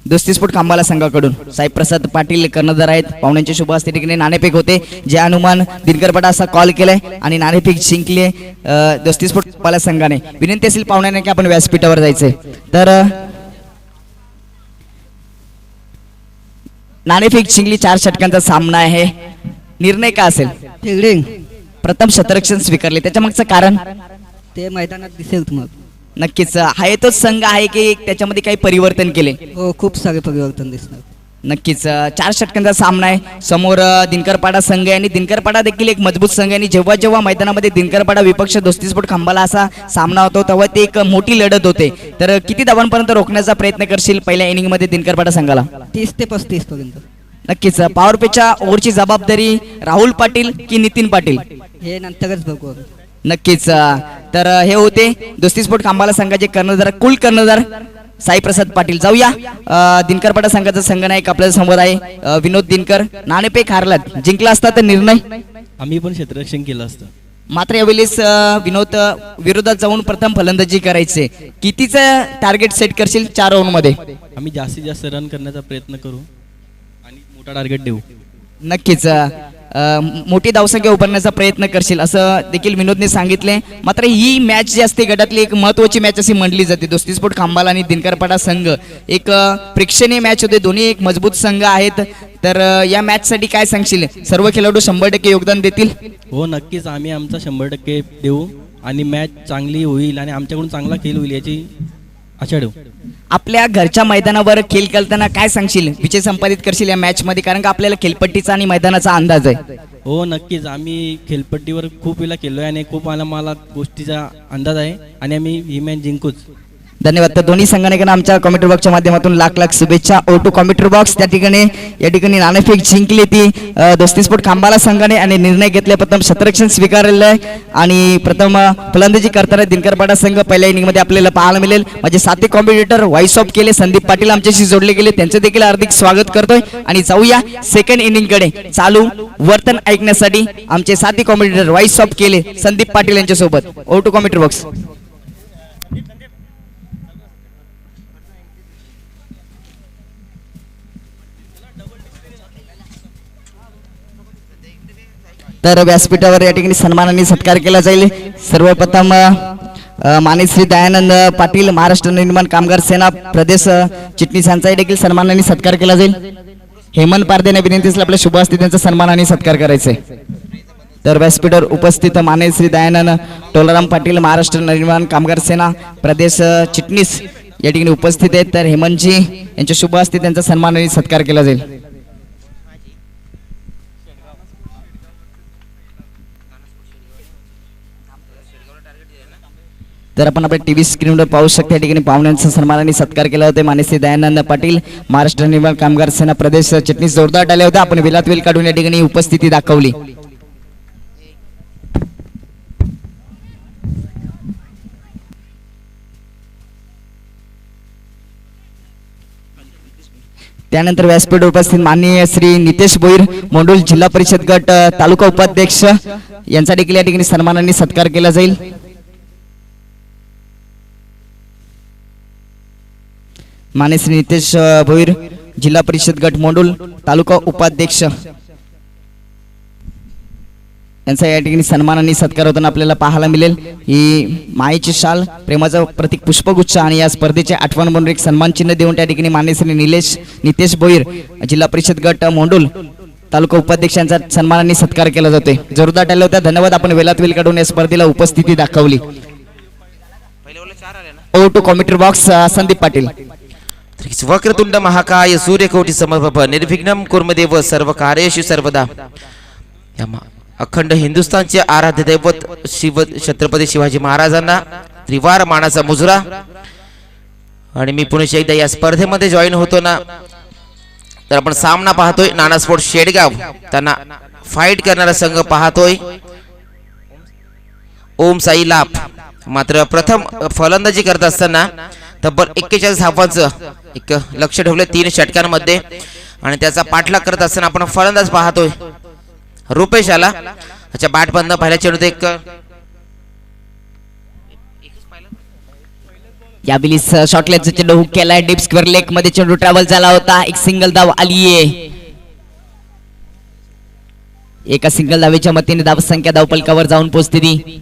Speaker 2: दोस्ती स्पोर्ट खांबाला संघाकडून. साईप्रसाद पाटील कर्णधार आहेत. पाहुण्यांच्या शुभ हस्ते ठिकाणी नाणेफेक होते. जे हनुमान दिनकरपाडा असा कॉल केलाय आणि नाणेफेक जिंकले दोस्ती स्पोर्ट खांबाला संघाने. विनंती असेल पाहुण्यांना की आपण व्यासपीठावर जायचंय. तर नाणेफेक जिंकली. 4 षटकांचा सामना आहे. निर्णय काय असेल?
Speaker 3: फिल्डिंग
Speaker 2: प्रथम शतरक्षण स्वीकारले, त्याच्या मागचं कारण
Speaker 3: ते मैदानात दिसेल तुम्हाला.
Speaker 2: नक्कीच आहे तोच संघ आहे की त्याच्यामध्ये काही परिवर्तन केले?
Speaker 3: हो, खूप सारे परिवर्तन दिसणार.
Speaker 2: नक्कीच 4 षटकांचा सामना आहे. समोर दिनकरपाडा संघ आहे आणि दिनकरपाडा देखील एक मजबूत संघ आहे. आणि जेव्हा जेव्हा मैदानामध्ये दिनकरपाडा विपक्ष दोस्ती स्पोर्ट खांबाला असा सामना होतो तेव्हा ते एक मोठी लढत होते. तर किती धावांपर्यंत रोखण्याचा प्रयत्न करशील पहिल्या इनिंग मध्ये दिनकरपाडा संघाला?
Speaker 3: 30 ते 35 पर्यंत.
Speaker 2: नक्कीच पॉवर प्लेच्या ओव्हरची जबाबदारी राहुल पाटील की नितीन पाटील?
Speaker 3: हे नंतरच बघू आम्ही.
Speaker 2: नक्कीच तर हे होते दोस्ती स्पोर्ट खांबाला संघाचे कर्णधार कुल कर्णधार साईप्रसाद पाटील. जाऊया दिनकरपाडा संघाचा संघनायक आपल्या समोर आहे विनोद दिनकर. नाणेफेक हारलात, जिंकला असता तर निर्णय?
Speaker 4: आम्ही पण क्षेत्ररक्षण केलं असतं.
Speaker 2: मात्र यावेळेस विनोद विरोधात जाऊन प्रथम फलंदाजी करायचे. कितीचं टार्गेट सेट करशील 4 ओव्हरमध्ये?
Speaker 4: आम्ही जास्तीत जास्त रन करण्याचा प्रयत्न करू आणि मोठा टार्गेट देऊ.
Speaker 2: नक्कीच मोठी धावसंख्या उभारण्याचा प्रयत्न करशील असं देखील विनोदने सांगितले. मात्र ही मॅच जी असते गटातली एक महत्त्वाची मॅच अशी म्हणली जाते. दोस्ती स्पोर्ट खांबाला आणि दिनकरपाडा संघ एक प्रेक्षणीय मॅच होते. दोन्ही एक मजबूत संघ आहेत. तर या मॅचसाठी काय सांगशील? सर्व खेळाडू 100% योगदान देतील?
Speaker 4: हो नक्कीच, आम्ही आमचा 100% देऊ आणि मॅच चांगली होईल आणि आमच्याकडून चांगला खेळ होईल याची आशा ठेवू.
Speaker 2: आपल्या घरच्या मैदानावर खेळ खेळताना काय सांगशील? विजय संपादित करशील या मॅच मध्ये? कारण का आपल्याला खेळपट्टीचा आणि मैदानाचा अंदाज आहे.
Speaker 4: हो नक्कीच, आम्ही खेळपट्टीवर खूप वेळा खेळलोय आणि खूप मला गोष्टीचा अंदाज आहे आणि आम्ही ही मॅच जिंकूच.
Speaker 2: धन्यवाद. तर दोन्ही संघाने आमच्या कॉमेंट्री बॉक्सच्या माध्यमातून लाख लाख शुभेच्छा. O2 कॉमेंट्री बॉक्स त्या ठिकाणी या ठिकाणी नाणेफेक जिंकली ती दोस्ती स्पोर्ट खांबाला संघाने आणि निर्णय घेतले. प्रथम क्षेत्ररक्षण स्वीकारलेलं आहे आणि प्रथम फलंदाजी करताना दिनकरपाडा संघ पहिल्या इनिंग मध्ये आपल्याला पाहायला मिळेल. माझे साथी कॉम्पिटिटर व्हाईस ऑफ केले संदीप पाटील आमच्याशी जोडले गेले, त्यांचे देखील हार्दिक स्वागत करतोय. आणि जाऊया सेकंड इनिंग कडे. चालू वर्तन ऐकण्यासाठी आमचे साथी कॉम्पिटिटर व्हाईस ऑफ केले संदीप पाटील यांच्या सोबत. O2 commentary box. तर व्यासपीठावर या ठिकाणी सन्मानाने सत्कार केला जाईल. सर्वप्रथम मानेश्री दयानंद पाटील महाराष्ट्र निर्माण कामगार सेना प्रदेश चिटणीस यांचाही देखील सन्मानाने सत्कार केला जाईल. हेमंत पारदेने विनंती असल्यास आपल्या शुभ असते त्यांचा सन्मानाने सत्कार करायचा आहे. तर व्यासपीठावर उपस्थित मानेश्री दयानंद टोलाराम पाटील महाराष्ट्र निर्माण कामगार सेना प्रदेश चिटणीस या ठिकाणी उपस्थित आहेत. तर हेमंतजी यांच्या शुभ असते त्यांचा सन्मानाने सत्कार केला जाईल. तर आपण आपल्या टीव्ही स्क्रीनवर पाहू शकता या ठिकाणी पाहुण्यांचा सन्मानाने सत्कार केला होता. मानसी दयानंद पाटील महाराष्ट्र निर्माण कामगार सेना प्रदेश चिटणीस जोरदार आले होते. आपण वेलात वेल काढून या ठिकाणी उपस्थिती दाखवली. त्यानंतर व्यासपीठ उपस्थित माननीय श्री नितेश भोईर मोंडूल जिल्हा परिषद गट तालुका उपाध्यक्ष यांचा देखील या ठिकाणी सन्मानाने सत्कार केला जाईल. माननीय श्री नितेश भोईर जिल्हा परिषद गट मोंडूल तालुका उपाध्यक्ष यांचा या ठिकाणी सन्मानाने सत्कार होताना आपल्याला पाहायला मिळेल. ही मायेची शाल, प्रेमाचं प्रतीक पुष्पगुच्छ आणि या स्पर्धेचे आठवण म्हणून एक सन्मान चिन्ह देऊन त्या ठिकाणी माननीय श्री नितेश भोईर जिल्हा परिषद गट मोंडूल तालुका उपाध्यक्षांचा सन्मानाने सत्कार केला जातोय. जोरदार टाळ्या होत्या. धन्यवाद. आपण वेलात वेल काढून या स्पर्धेला उपस्थिती दाखवली. O2 commentary box Sandeep Patil.
Speaker 5: वक्रतुंड महाकाय सूर्यकोटी समप्रभ निर्विघ्नं कुर्मदेव सर्व कार्येषु सर्वदा. अखंड हिंदुस्थानचे आराध्य दैवत शिव छत्रपती शिवाजी महाराजांना त्रिवार मानाचा मुजरा. आणि मी पुण्याच्या एकदा या स्पर्धेमध्ये जॉईन होतो ना, तर आपण सामना पाहतोय नाना स्पोर्ट्स शेडगाव. त्यांना फाईट करणारा संघ पाहतोय ओम साई लाभ. मात्र प्रथम फलंदाजी करत असताना तब्बल 41 धावांचं एक लक्ष ठेवलं 3 षटकांमध्ये आणि त्याचा पाठलाग करत असताना आपण फलंदाज पाहतोय रुपेश आला. अच्छा, बॅट बंद पहिल्या चेंडूत एक
Speaker 2: या बिलीस शॉटलेटचा चेंडू हुक केलाय. डीप स्क्वेअर लेग मध्ये चेंडू ट्रॅव्हल झाला होता. एक सिंगल धाव आलीये. एका सिंगल धावेच्या मतीने धाव संख्या धावपलकावर जाऊन पोहोचते ती.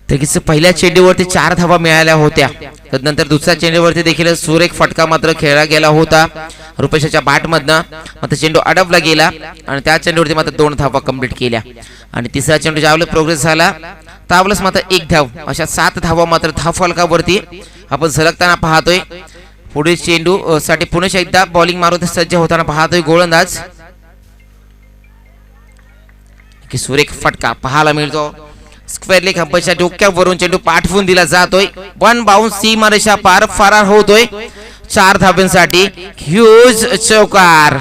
Speaker 5: देखील पहिल्या चेंडूवरती 4 धावा मिळाल्या होत्या. त्यानंतर दुसऱ्या चेंडूवरती देखील सुरेख फटका मात्र खेळला गेला होता रुपेशाच्या बॅट मधनं. मात्र चेंडू अडवला गेला आणि त्या चेंडूवरती मात्र 2 धावा कंप्लीट केल्या. आणि तिसरा चेंडू ज्यावेळेस प्रोग्रेस झाला त्यावेळेस मात्र 1 धाव. अशा 7 धावा मात्र धावफलकावरती आपण झलकताना पाहतोय. पुढील चेंडू साठी पुण्याच्या एकदा बॉलिंग मारून सज्ज होताना पाहतोय गोलंदाज. की सुरेख फटका पाहायला मिळतो. स्क्वेअर लेग अंपायरच्या डोक्यावरून चेंडू पाठवून दिला जातोय. वन बाउन्स सीमारेषा पार फरार होतोय. 4 धाब्यांसाठी ह्यूज चौकार.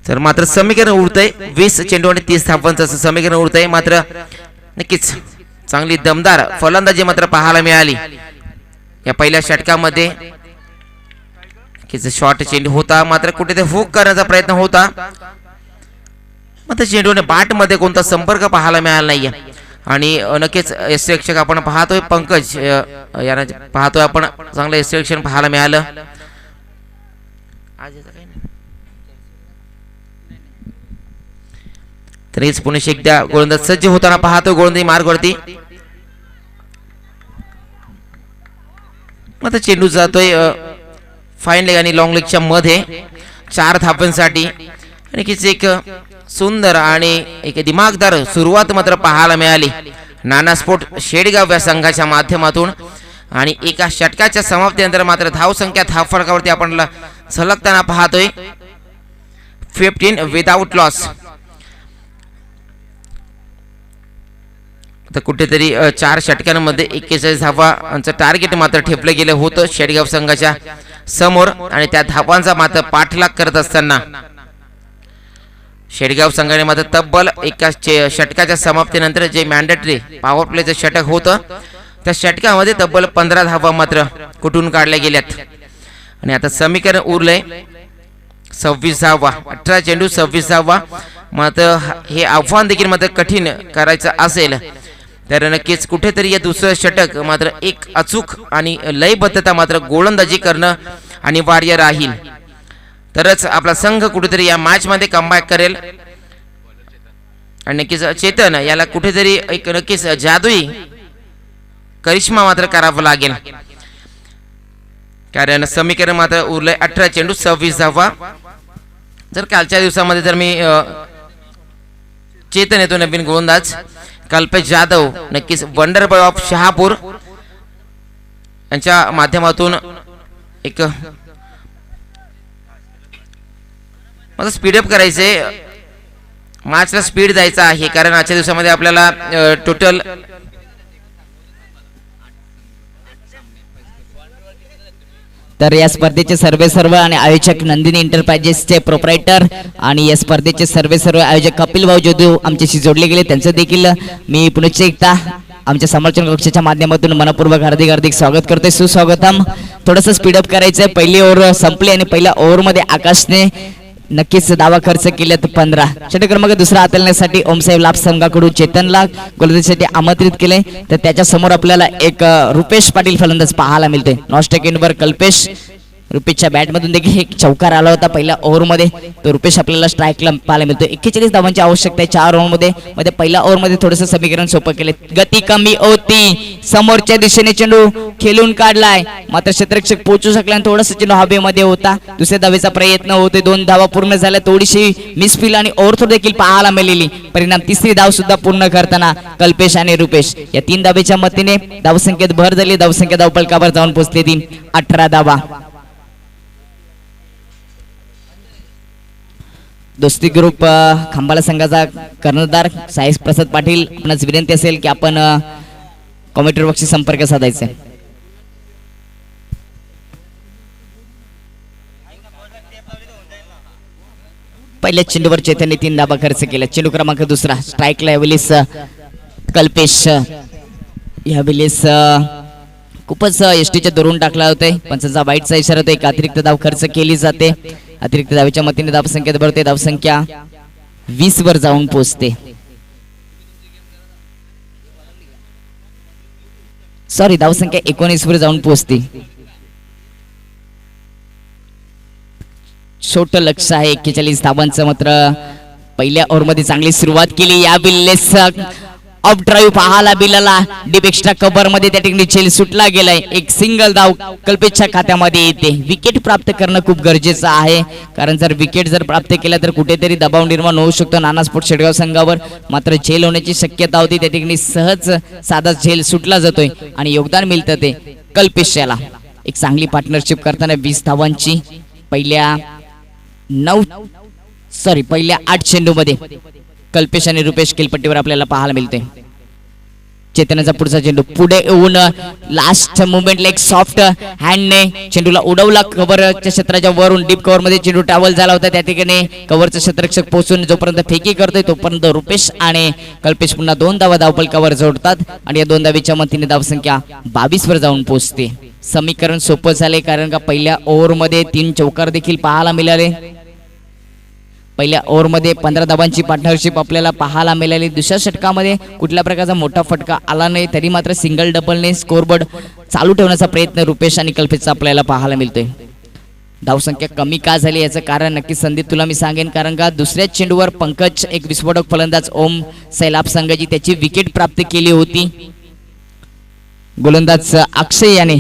Speaker 5: तर मात्र समीकरण उरतंय 20 चेंडू आणि 30 धावांचं असं समीकरण उरतंय. मात्र नक्कीच चांगली दमदार फलंदाजी मात्र पाहायला मिळाली या पहिल्या षटकामध्ये. शॉर्ट चेंडू होता मात्र कुठे ते हुक करण्याचा प्रयत्न होता. मात्र चेंडूने बाट मध्ये कोणता संपर्क पाहायला मिळाला नाहीये. आणि नक्कीच यष्टीरक्षक आपण पाहतोय पंकज यांना पाहतोय आपण चांगलं यष्टीरक्षण पाहायला मिळालं. तर हेच पुणे एकदा गोलंदाज सज्ज होताना पाहतो गोलंदाजी मार्गवरती. आता चेंडू जातोय फाईन लेग आणि लॉंग लेगच्या मध्ये 4 धावांसाठी. आणि एक सुंदर आणि एक दिमागदार सुरुवात मात्र पाहायला मिळाली नाना स्पोर्ट शेडगाव या संघाच्या माध्यमातून. आणि एका षटकाच्या समाप्तीनंतर मात्र धावसंख्या धावफलकावरती आपण झलकताना पाहतोय 15 विदाउट लॉस. तर कुठेतरी 4 षटकांमध्ये 41 धावांचं टार्गेट मात्र ठेपलं गेलं होतं शेडगाव संघाच्या समोर. आणि त्या धावांचा मात्र पाठलाग करत असताना शेडगाव संघाने मात्र तब्बल एका षटकाच्या समाप्तीनंतर जे मॅन्डेटरी पॉवर प्लेचं षटक होतं त्या षटकामध्ये तब्बल 15 धावा मात्र कुठून काढल्या गेल्यात. आणि आता समीकरण उरलंय 26 धावा. 18 चेंडू 26 धावा. मात्र हे आव्हान देखील मात्र कठीण करायचं असेल तर नक्कीच कुठेतरी या दुसरं षटक मात्र एक अचूक आणि लयबद्धता मात्र गोलंदाजी करणं अनिवार्य राहील. तरच आपला संघ कुठेतरी या मॅच मध्ये कमबॅक करेल. आणि नक्कीच चेतन याला कुठेतरी एक नक्कीच जादुई करिश्मा मात्र करावं लागेल. कारण समीकरण मात्र उरलंय 18 चेंडू 26 धावा. जर कालच्या दिवसामध्ये जर मी चेतन येतो नवीन गोलंदाज कल्पेश जाधव नक्कीच वंडर बॉय ऑफ शहापूर यांच्या माध्यमातून एक मला स्पीडअप करायचे मॅचला स्पीड द्यायचा आहे. कारण आजच्या दिवसामध्ये आपल्याला टोटल
Speaker 2: तर या स्पर्धेचे सर्व आणि आयोजक नंदिनी एंटरप्राइजेसचे प्रोप्रायटर आणि या स्पर्धेचे सर्व आयोजक कपिल भाऊ जोदू आमच्याशी जोडले गेले. त्यांचं देखील मी पुनश्च एकदा आमच्या समालोचन कक्षाच्या माध्यमातून मनपूर्वक हार्दिक स्वागत करतोय. सुस्वागतम. थोडंसं स्पीडअप करायचंय. पहिली ओव्हर संपली आणि पहिल्या ओव्हरमध्ये आकाशने नक्कीच दावा खर्च केलेत 15. षटक क्रमांक दुसरा हाताळण्यासाठी ओमसाहेब लाभ संघाकडून चेतनला गोलंदाजीसाठी आमंत्रित केले. तर त्याच्या समोर आपल्याला एक रुपेश पाटील फलंदाज पाहायला मिळते. नॉस्टेक इनवर कल्पेश रुपेशच्या बॅटमधून देखील एक चौकार आला होता पहिल्या ओव्हरमध्ये. तो रुपेश आपल्याला स्ट्राईकला पाहायला मिळतो. 41 धावांची आवश्यकता आहे 4 ओव्हरमध्ये. पहिल्या ओव्हरमध्ये थोडंसं समीकरण सोपं केले. गती कमी होती. समोरच्या दिशेने चेंडू खेळून काढलाय मात्र क्षेत्ररक्षक पोहोचू शकला आणि थोडंसं चेंडू हवेमध्ये होता. दुसऱ्या धावेचा प्रयत्न होतोय. 2 धावा पूर्ण झाल्या. थोडीशी मिसफील आणि ओव्हरथ्रो देखील पाहायला मिळाली. परिणाम तिसरी धाव सुद्धा पूर्ण करताना कल्पेश आणि रुपेश या 3 धावेच्या मतीने धावसंख्येत भर झाली. धावसंख्या धावफलकावर जाऊन पोहोचली 18 धावा. दोस्ती ग्रुप खांबाला संघाचा कर्णधार साई प्रसाद पाटील आपणास विनंती असेल की आपण कॉमेंटेटर बॉक्सशी संपर्क साधायचा. पहिल्या चेंडूवर चैतन्य 3 धावा खर्च केला. चेंडू क्रमांक दुसरा स्ट्राईकला यावेळेस कल्पेश यावेळेस खूपच एसटीच्या दुरून टाकला होते. पंचांचा वाईटचा इशारा होता. एक अतिरिक्त धाव खर्च केली जाते. अतिरिक्त धावेच्या मतीने धावसंख्येत भरते. धावसंख्या 20 वर जाऊन पोहोचते. सॉरी धावसंख्या 19 वर जाऊन पोहोचते. छोट लक्ष आहे 41 धावांचं. मात्र पहिल्या ओव्हरमध्ये चांगली सुरुवात केली. या बिल्लेस ऑफ ड्राईव्ह पाहायला मिळाला. डीप एक्स्ट्रा कव्हर मध्ये त्या ठिकाणी झेल सुटला गेलाय. एक सिंगल धाव कल्पेशच्या खात्यामध्ये येते. विकेट प्राप्त करणं खूप गरजेचं आहे, कारण जर विकेट जर प्राप्त केला तर कुठेतरी दबाव निर्माण होऊ शकतो नाना स्पोर्ट्स शेडगाव संघावर. मात्र झेल होण्याची शक्यता होती, त्या ठिकाणी सहज साधा झेल सुटला जातोय आणि योगदान मिळतं ते कल्पेशला. एक चांगली पार्टनरशिप करताना 20 धावांची पहिल्या 8 चेंडू मध्ये कल्पेश आणि रुपेश खेळपट्टीवर आपल्याला पाहायला मिळते. चेतनाचा पुढचा चेंडू पुढे येऊन लास्ट मुवमेंटला एक सॉफ्ट हँडने चेंडूला उडवला. कव्हरच्या क्षेत्राच्या वरून डीप कव्हर मध्ये चेंडू ट्रॅव्हल झाला होता. त्या ठिकाणी कव्हरचा क्षेत्ररक्षक पोहोचून जोपर्यंत फेकी करतोय तोपर्यंत रुपेश आणि कल्पेश पुन्हा 2 धावा धावफलकावर जोडतात आणि या 2 धावीच्या मतीने धावसंख्या 22 वर जाऊन पोहोचते. समीकरण सोपं झाले, कारण का पहिल्या ओव्हरमध्ये 3 चौकार देखील पाहायला मिळाले. पहिल्या ओव्हरमध्ये 15 धावांची पार्टनरशिप आपल्याला पाहायला मिळाली. दुसऱ्या षटकामध्ये कुठल्या प्रकारचा मोठा फटका आला नाही, तरी मात्र सिंगल डबलने स्कोरबोर्ड चालू ठेवण्याचा प्रयत्न रुपेश आणि कल्पेशचा आपल्याला पाहायला मिळतोय. धावसंख्या कमी का झाली याचं कारण नक्की संदीप तुला मी सांगेन, कारण का दुसऱ्याच चेंडूवर पंकज एक विस्फोटक फलंदाज ओम सैलाब संघाची त्याची विकेट प्राप्त केली होती. गोलंदाज अक्षय याने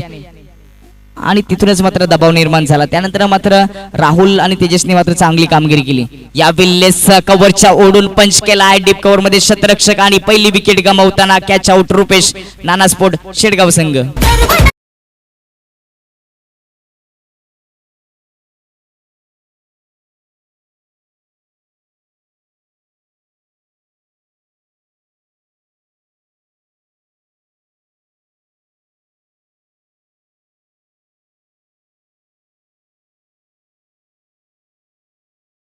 Speaker 2: आणि तिथूनच मात्र दबाव निर्माण झाला. त्यानंतर मात्र राहुल आणि तेजसने मात्र चांगली कामगिरी केली. या विल्लेस कव्हरच्या ओढून पंच केला आहे डीप कव्हर मध्ये क्षेत्ररक्षक आणि पहिली विकेट गमावताना कॅच आउट रुपेश नाना स्पोर्ट शेडगाव संघ.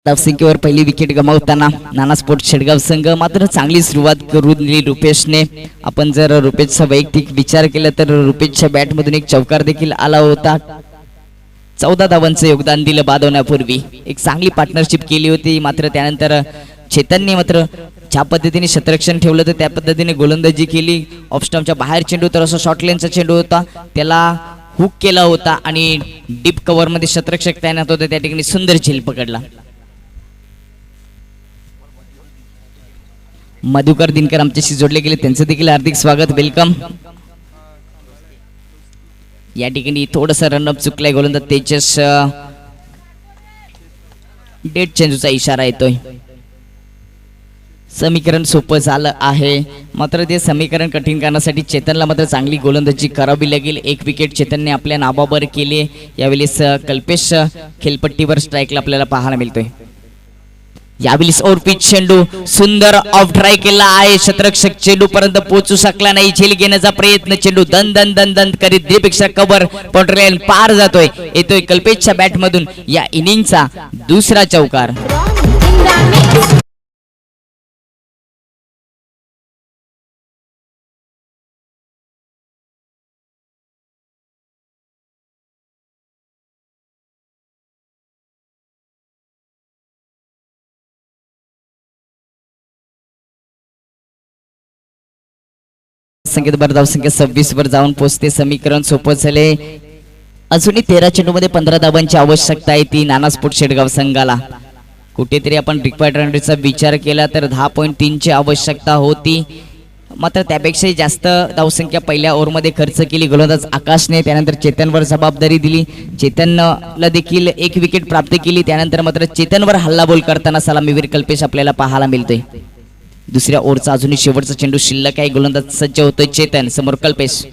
Speaker 2: धावसंख्येवर पहिली विकेट गमावताना नाना स्पोर्ट्स शेडगाव संघ मात्र चांगली सुरुवात करून दिली रुपेशने. आपण जर रुपेशचा वैयक्तिक विचार केला तर रुपेशच्या बॅटमधून एक चौकार देखील आला होता. 14 धावांचं योगदान दिलं बाद होण्यापूर्वी. एक चांगली पार्टनरशिप केली होती. मात्र त्यानंतर चेतनने मात्र ज्या पद्धतीने क्षेत्ररक्षण ठेवलं तर त्या पद्धतीने गोलंदाजी केली. ऑफ स्टंपच्या बाहेर चेंडू तर असा शॉर्ट लेनचा चेंडू होता, त्याला हुक केला होता आणि डीप कव्हर मध्ये क्षेत्ररक्षक तैनात होते, त्या ठिकाणी सुंदर झेल पकडला. मधुकर दिनकर आमच्याशी जोडले गेले, त्यांचं देखील हार्दिक स्वागत, वेलकम. या ठिकाणी थोडस रनअप चुकलाय गोलंदाज तेजस. डेट चेंडूचा इशारा येतोय. समीकरण सोपं झालं आहे, मात्र ते समीकरण कठीण करण्यासाठी चेतनला मात्र चांगली गोलंदाजी करावी लागेल. एक विकेट चेतनने आपल्या नावावर केले. यावेळेस कल्पेश खेळपट्टीवर स्ट्राईकला आपल्याला पाहायला मिळतोय. यावेळेस ओव्हरपिच चेंडू सुंदर ऑफ ड्राय केला आहे. क्षेत्ररक्षक चेंडू पर्यंत पोहोचू शकला नाही. झेल घेण्याचा प्रयत्न, चेंडू दन दन दन दन करीत दीपेक्षा कव्हर बाउंड्री लाईन पार जातोय. येतोय कल्पेशच्या बॅट मधून या इनिंगचा दुसरा चौकार. संख्येत धाव संख्या 26 वर जाऊन पोहोचते. समीकरण सोपं झाले. अजूनही 13 चेंडू मध्ये 15 धावांची आवश्यकता आहे ती नाना स्पोर्ट्स शेडगाव संघाला. कुठेतरी आपण रिक्वायर्ड रनचा विचार केला तर 10.3 ची आवश्यकता होती, मात्र त्यापेक्षाही जास्त धावसंख्या पहिल्या ओव्हरमध्ये खर्च केली गोलंदाज आकाशने. त्यानंतर चेतनवर जबाबदारी दिली. चेतनला देखील एक विकेट प्राप्त केली. त्यानंतर मात्र चेतनवर हल्लाबोल करताना सलामीवीर कल्पेश आपल्याला पाहायला मिळतोय. दुसऱ्या ओव्हरचा अजूनही शेवटचा चेंडू शिल्लक आहे. गोलंदाज सज्ज होतोय. चेतन समोर कल्पेश.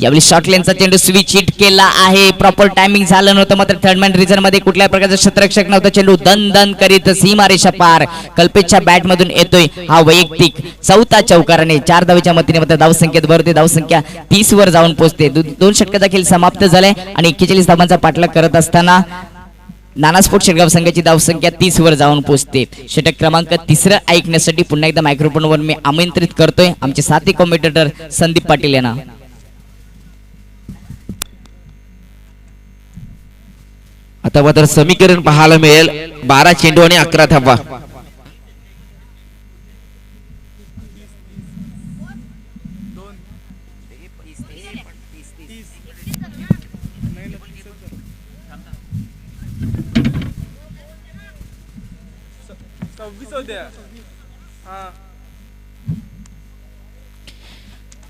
Speaker 2: यावेळी शॉर्ट लेनचा चेंडू स्विच हिट केला आहे. प्रॉपर टायमिंग झालं नव्हतं, मात्र थर्ड मॅन रिझन मध्ये कुठल्या प्रकारचा क्षेत्ररक्षक नव्हता. चेंडू दन दन करीत सीमारेषा पार कल्पेशच्या बॅट मधून येतोय हा वैयक्तिक चौथा चौकाराने 4 धावेच्या मतीने मात्र धावसंख्येत भरते. धावसंख्या 30 वर जाऊन पोहोचते. 2 षटकाचा खेळ समाप्त झालाय आणि 41 धावांचा पाठलाग करत असताना नाना स्पोर्ट्स शेडगाव संघाची धावसंख्या 30 वर जाऊन पोहोचते. षटक क्रमांक 3 ऐकण्यासाठी पुन्हा एकदा मायक्रोफोनवर मी आमंत्रित करतोय आमचे साथी कॉमेंटेटर संदीप पाटील यांना.
Speaker 5: आता मात्र समीकरण पाहायला मिळेल. 12 चेंडू आणि 11 धावा.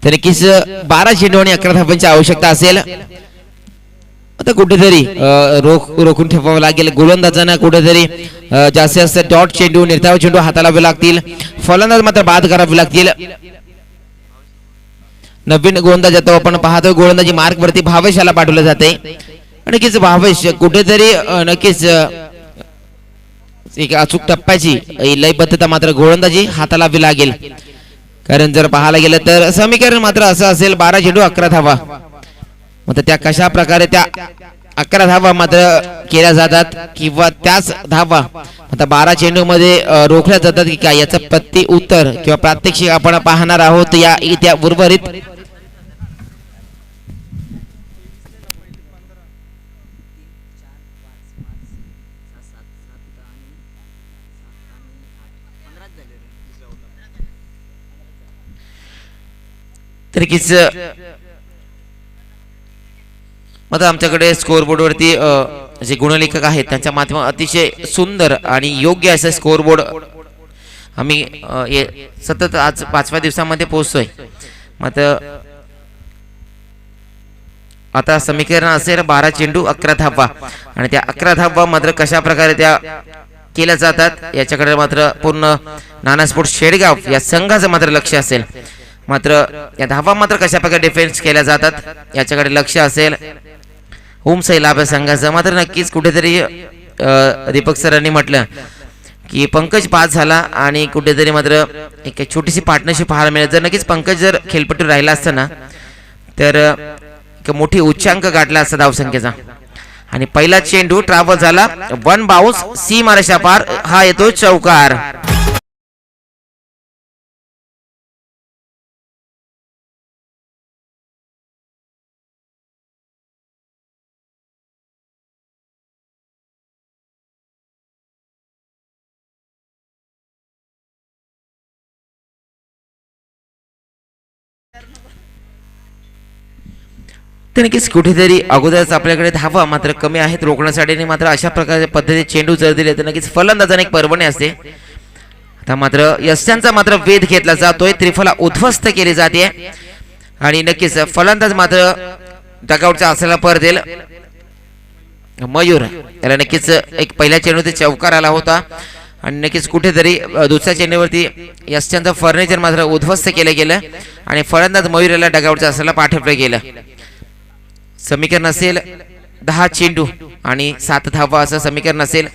Speaker 5: तर नक्कीच 12 चेंडू आणि 11 धावांची आवश्यकता असेल. आता कुठेतरी रोखून ठेवावं लागेल. गोलंदाजांना कुठेतरी जास्तीत जास्त डॉट चेंडू निर्धाव चेंडू हाताळावे लागतील. फलंदाज मात्र बाद करावे लागतील. नवीन गोलंदाज आता आपण पाहतो गोलंदाजी मार्ग वरती भावेश याला पाठवलं जाते. नक्कीच भावेश कुठेतरी नक्कीच एक अचूक टप्प्याची लयबद्धता मात्र गोलंदाजी हाताळावी लागेल. कारण जर पाहायला गेलं तर समीकरण मात्र असं असेल 12 चेंडू 11 धावा. मग त्या कशा प्रकारे त्या 11 धावा मात्र केल्या जातात किंवा त्याच धावा आता 12 चेंडू मध्ये रोखल्या जातात की काय याचं प्रति उत्तर किंवा प्रात्यक्षिक आपण पाहणार आहोत या इत्या उर्वरित तर किच मग आमच्याकडे स्कोर बोर्ड वरती जे गुणलेखक आहेत त्यांच्या माध्यमातून अतिशय सुंदर आणि योग्य असं स्कोर बोर्ड आम्ही सतत आज 5व्या दिवसामध्ये पोहोचतोय. मग आता समीकरण असेल 12 चेंडू 11 धावा आणि त्या 11 धावा मात्र कशा प्रकारे त्या केल्या जातात याच्याकडे मात्र पूर्ण नाना स्पोर्ट्स शेडगाव या संघाचं मात्र लक्ष असेल. मात्र या धावा मात्र कशा प्रकारे डिफेन्स केल्या जातात याच्याकडे लक्ष असेल होम सैलाब संघाचं. मात्र नक्कीच कुठेतरी दीपक सरांनी म्हटलं की पंकज पास झाला आणि कुठेतरी मात्र एक छोटीशी पार्टनरशिप पाहायला मिळेल. जर नक्कीच पंकज जर खेळपट्टीवर राहिला असता ना तर एक मोठी उच्चांक गाठला असता धावसंख्येचा. आणि पहिला चेंडू ट्रॅव्हल झाला 1 बाउन्स सी मारेशा पार हा येतो चौकार. तर नक्कीच कुठेतरी अगोदरच आपल्याकडे धावा मात्र कमी आहेत रोखण्यासाठी. मात्र अशा प्रकारच्या पद्धतीने चेंडू जर दिले तर नक्कीच फलंदाजाने एक पर्वणी असते. आता मात्र यशांचा मात्र वेध घेतला जातोय. त्रिफला उद्ध्वस्त केली जाते आणि नक्कीच फलंदाज मात्र डगआउटचा असलेला पर देईल. मयूर याला नक्कीच एक पहिल्या चेंडूवरती चौकार आला होता आणि नक्कीच कुठेतरी दुसऱ्या चेंडूवरती यशांचं फर्निचर मात्र उद्ध्वस्त केलं गेलं आणि फलंदाज मयूर याला डगआउटचा असलेला पाठवलं गेलं. समीकरण असेल 10 चेंडू आणि 7 धावा असं समीकरण असेल.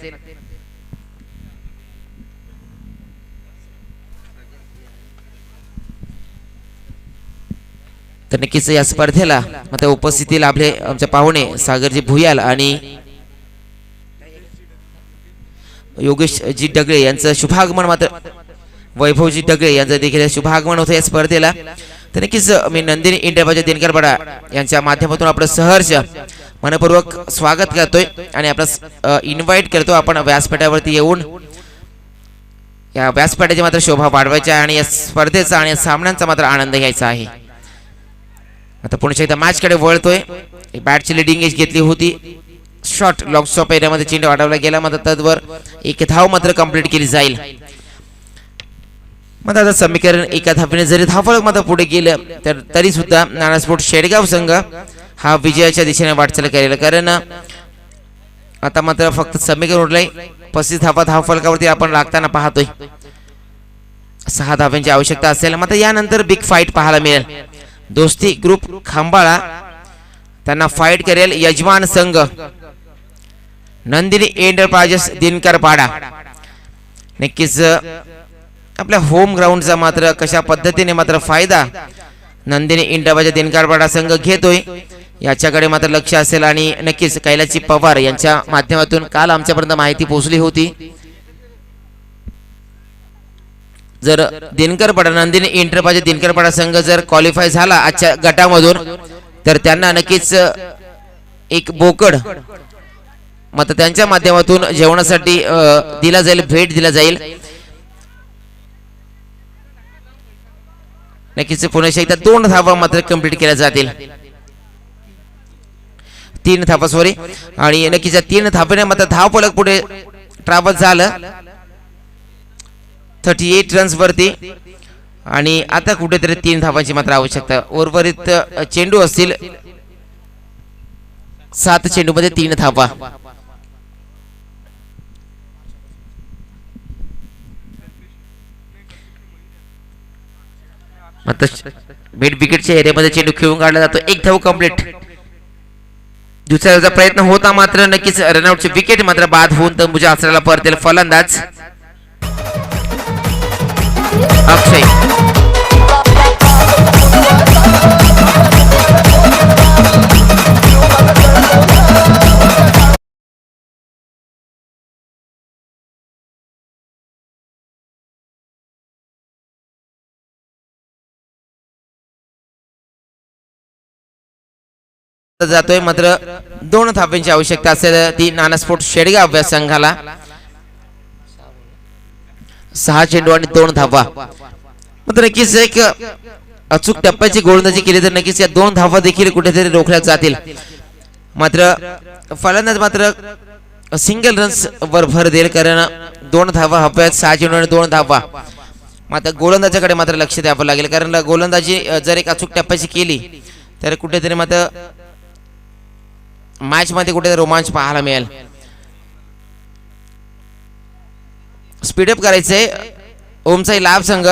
Speaker 5: तर नक्कीच या स्पर्धेला मात्र उपस्थिती लाभले आमचे पाहुणे सागरजी भुयाल आणि योगेशजी डगळे यांचं शुभागमन मात्र वैभवजी डगळे यांचं देखील शुभागमन होतं या स्पर्धेला. तर नक्कीच मी नंदिनी इंडियाबाजा दिनकरपाडा यांच्या माध्यमातून आपलं सहर्ष मनपूर्वक स्वागत करतोय आणि आपलं इन्व्हाइट करतो आपण व्यासपीठावरती येऊन या व्यासपीठाची मात्र शोभा वाढवायची आणि या स्पर्धेचा आणि सामन्यांचा मात्र आनंद घ्यायचा आहे. आता पुन्हा एकदा मॅच कडे वळतोय. बॅटची लिडिंग एज घेतली होती. शॉट लॉंग स्टॉप एरियामध्ये चेंडू अडवला गेला. मात्र तत्वर एक धाव मात्र कंप्लीट केली जाईल. मग आता समीकरण एका धावेने जरी धावफलक मात्र पुढे गेलं तर तरी सुद्धा नाना स्पोर्ट्स शेडगाव संघ हा विजयाच्या दिशेने वाटचाल करेल. कारण आता मात्र फक्त समीकरण उरलंय 35 धावा धावफलकावरती आपण लागताना पाहतोय. 6 धाव्यांची आवश्यकता असेल. मात्र यानंतर बिग फाईट पाहायला मिळेल. दोस्ती ग्रुप खांबाळा त्यांना फाईट करेल यजमान संघ नंदिनी एंटरप्राइजेस दिनकरपाडा. नक्कीच आपल्या होम ग्राउंडचा मात्र कशा पद्धतीने मात्र फायदा नंदिनी इंडियाबाजा दिनकरपाडा संघ घेतोय याच्याकडे मात्र लक्ष असेल. आणि नक्कीच कैलासी पवार यांच्या माध्यमातून काल आमच्यापर्यंत माहिती पोहोचली होती. जर दिनकरपाडा नंदिनी इंटरपाजा दिनकरपाडा संघ जर क्वालिफाय झाला आजच्या गटामधून तर त्यांना नक्कीच एक बोकड मात्र त्यांच्या माध्यमातून जेवणासाठी दिला जाईल, भेट दिला जाईल. नक्कीच पुन्हा एकदा 2 धावा मात्र कंप्लीट केल्या जातील. 3 धावा सॉरी. आणि नक्कीच 3 धावेने मात्र धावफलक पुढे ट्रॅव्हल झालं 38 रन्स वरती. आणि आता कुठेतरी 3 धावांची मात्र आवश्यकता. उर्वरित चेंडू असतील 7 चेंडूमध्ये 3 धावा. मिड विकेटच्या एरियामध्ये चेंडू खेळून काढला जातो. 1 धाव कंप्लीट. दुसऱ्याचा प्रयत्न होता मात्र नक्कीच रनआउटची विकेट मात्र बाद होऊन तंबूच्या आसराला परतेल फलंदाज अक्षय. जातोय मात्र 2 धावांची आवश्यकता असेल ती नाना स्पोर्ट शेडगाव या संघाला. 6 चेंडू आणि 2 धावा. मात्र नक्कीच एक अचूक टप्प्याची गोलंदाजी केली तर नक्कीच या 2 धावा देखील कुठेतरी रोखल्या जातील. मात्र फलंदाज मात्र सिंगल रन्स वर भर देईल कारण 2 धावा हव्यात. 6 चेंडू आणि 2 धावा. मात्र गोलंदाजाकडे मात्र लक्ष द्यावं लागेल कारण गोलंदाजी जर एक अचूक टप्प्याची केली तर कुठेतरी मात्र मॅच मध्ये कुठे रोमांच पाहायला मिळेल. स्पीडअप करायचंय ओमचाही लाभ संघ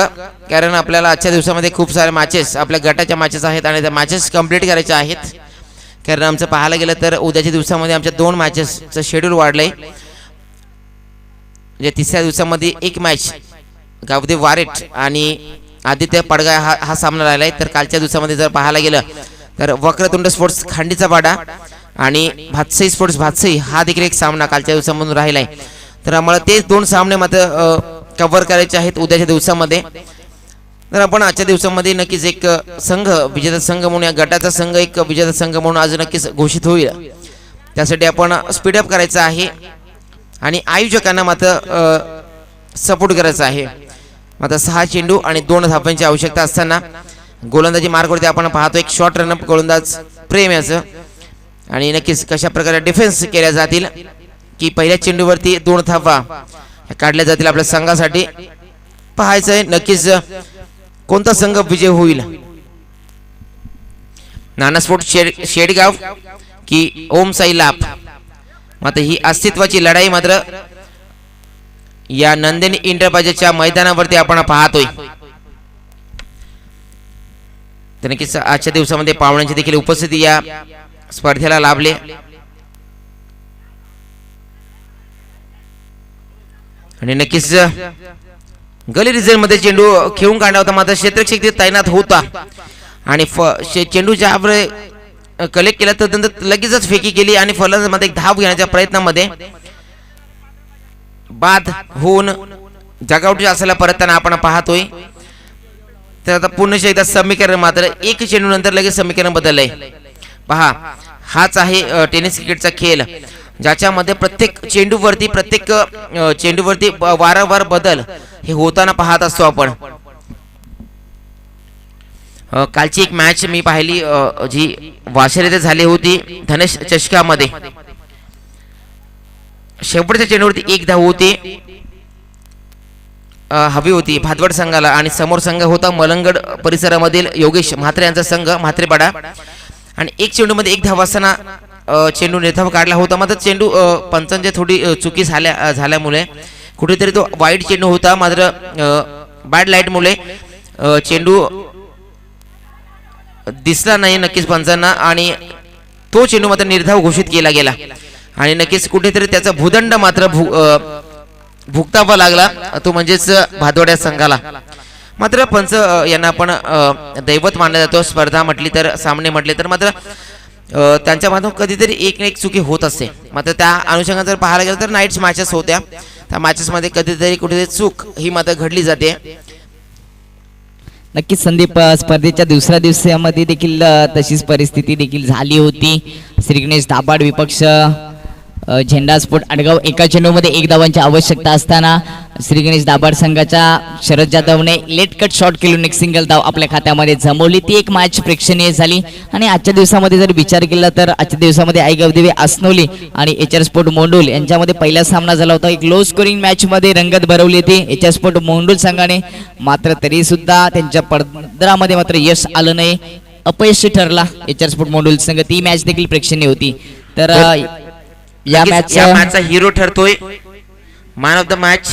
Speaker 5: कारण आपल्याला आजच्या दिवसामध्ये खूप सारे मॅचेस आपल्या गटाच्या मॅचेस आहेत आणि त्या मॅचेस कंप्लीट करायच्या आहेत. कारण आमचं पाहायला गेलं तर उद्याच्या दिवसामध्ये आमच्या 2 मॅचेसचं शेड्यूल वाढलंय. म्हणजे तिसऱ्या दिवसामध्ये 1 मॅच गावदेव वारेट आणि आदित्य पडगाय हा सामना राहिलाय. तर कालच्या दिवसामध्ये जर पाहायला गेलं तर वक्रतुंड स्पोर्ट्स खांडीचा पाडा आणि भातसई स्पोर्ट्स भातसई हा देखील एक सामना कालच्या दिवसामधून राहिलाय. तर आम्हाला ते 2 सामने मात्र कव्हर करायचे आहेत उद्याच्या दिवसामध्ये. तर आपण आजच्या दिवसामध्ये नक्कीच एक संघ विजेता संघ म्हणून या गटाचा संघ एक विजेता संघ म्हणून आज नक्कीच घोषित होईल. त्यासाठी आपण स्पीडअप करायचं आहे आणि आयोजकांना मात्र सपोर्ट करायचा आहे. मात्र 6 चेंडू आणि 2 धावांची आवश्यकता असताना गोलंदाजी मार्गवरती आपण पाहतो एक शॉर्ट रनअप गोलंदाज प्रेम याचं. आणि नक्कीच कशा प्रकारे डिफेन्स केल्या जातील की पहिल्या चेंडूवरती 2 धावा काढल्या जातील आपल्या संघासाठी. पाहायचं आहे नक्कीच कोणता संघ विजय होईल. नाना स्पोर्ट शेडगाव की ओम साई लाभ. मात्र ही अस्तित्वाची लढाई मात्र या नंदिनी इंटरप्राइजेसच्या मैदानावरती आपण पाहतोय. तर नक्कीच आजच्या दिवसामध्ये पाहुण्यांची देखील उपस्थिती या स्पर्धेला लाभले. आणि नक्कीच गली रिझल्ट मध्ये चेंडू खेळून काढला होता मात्र क्षेत्ररक्षक तैनात होता आणि चेंडू ज्यावर कलेक्ट केला तर नंतर लगेचच फेकी केली आणि फलंदाजामध्ये एक धाव घेण्याच्या प्रयत्नामध्ये बाद होऊन जगावटी असायला परतताना आपण पाहतोय. तर आता पुन्हा एकदा समीकरण मात्र 1 चेंडू नंतर लगेच समीकरण बदललंय. पहा हाच आहे टेनिस क्रिकेटचा खेळ ज्याच्यामध्ये प्रत्येक चेंडूवरती वारंवार बदल हे होताना पाहत असतो आपण. कालची एक मॅच मी पाहिली जी वाशेर येथे झाली होती धनेश चषकामध्ये. शेवटच्या चेंडूवरती 1 धाव होती हवी होती भातवड संघाला आणि समोर संघ होता मलंगड परिसरामधील योगेश म्हात्रे यांचा संघ म्हात्रेपाडा. आणि 1 चेंडूमध्ये 1 धाव असताना चेंडू निर्धाव काढला होता. मात्र चेंडू पंचांच्या थोडी चुकी झाल्यामुळे कुठेतरी तो वाईट चेंडू होता. मात्र बॅड लाईटमुळे चेंडू दिसला नाही नक्कीच पंचांना आणि तो चेंडू मात्र निर्धाव घोषित केला गेला. आणि नक्कीच कुठेतरी त्याचा भूदंड मात्र भुगतावा लागला तो म्हणजेच भातवड्या संघाला. मात्र पंच यांना आपण दैवत मानला जातो. स्पर्धा म्हटली तर सामने म्हटले तर मात्र त्यांच्या माध्यम कधीतरी एक ना एक चुकी होत असते. मात्र त्या अनुषंगाने जर पाहायला गेलं तर नाईट्स मॅचेस होत्या. त्या मॅचेसमध्ये कधीतरी कुठेतरी चूक ही मात्र घडली जाते.
Speaker 6: नक्कीच संदीप स्पर्धेच्या दुसऱ्या दिवसामध्ये देखील तशीच परिस्थिती देखील झाली होती. श्री गणेश दाभाड विपक्ष
Speaker 2: झेंडा स्पोर्ट आडगाव एका चेंडूमध्ये 1 धावांची आवश्यकता असताना श्री गणेश दाभाड संघाच्या शरद जाधवने लेट कट शॉट खेळून एक सिंगल धाव आपल्या खात्यामध्ये जमवली. ती एक मॅच प्रेक्षणीय झाली. आणि आजच्या दिवसामध्ये जर विचार केला तर आजच्या दिवसामध्ये आईगावदेवी आसनोली आणि HR स्पोर्ट मोंडूल यांच्यामध्ये पहिला सामना झाला होता. एक लो स्कोरिंग मॅच मध्ये रंगत भरवली होती HR स्पोर्ट मोंडूल संघाने. मात्र तरी सुद्धा त्यांच्या पदरामध्ये मात्र यश आलं नाही, अपयशी ठरला HR स्पोर्ट मोंडूल संघ. ती मॅच देखील प्रेक्षणीय होती. तर या
Speaker 5: मॅचचा हिरो ठरतोय मॅन ऑफ द मॅच.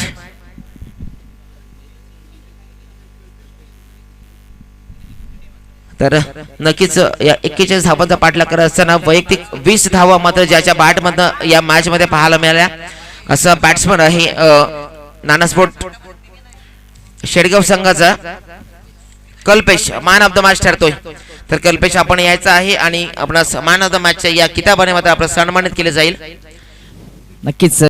Speaker 5: तर नक्कीच या 41 धावांचा पाठलाग करत असताना वैयक्तिक 20 धावा मात्र ज्याच्या बॅट मधनं या मॅच मध्ये पाहायला मिळाल्या असं बॅट्समन आहे नाना स्पोर्ट शेडगाव संघाचा Kalpesh man of the match ठरतोय. तर कल्पेश आपण यायचं आहे आणि आपणास मॅन ऑफ द मॅचच्या या किताबाने मात्र आपण सन्मानित केले जाईल.
Speaker 2: नक्कीच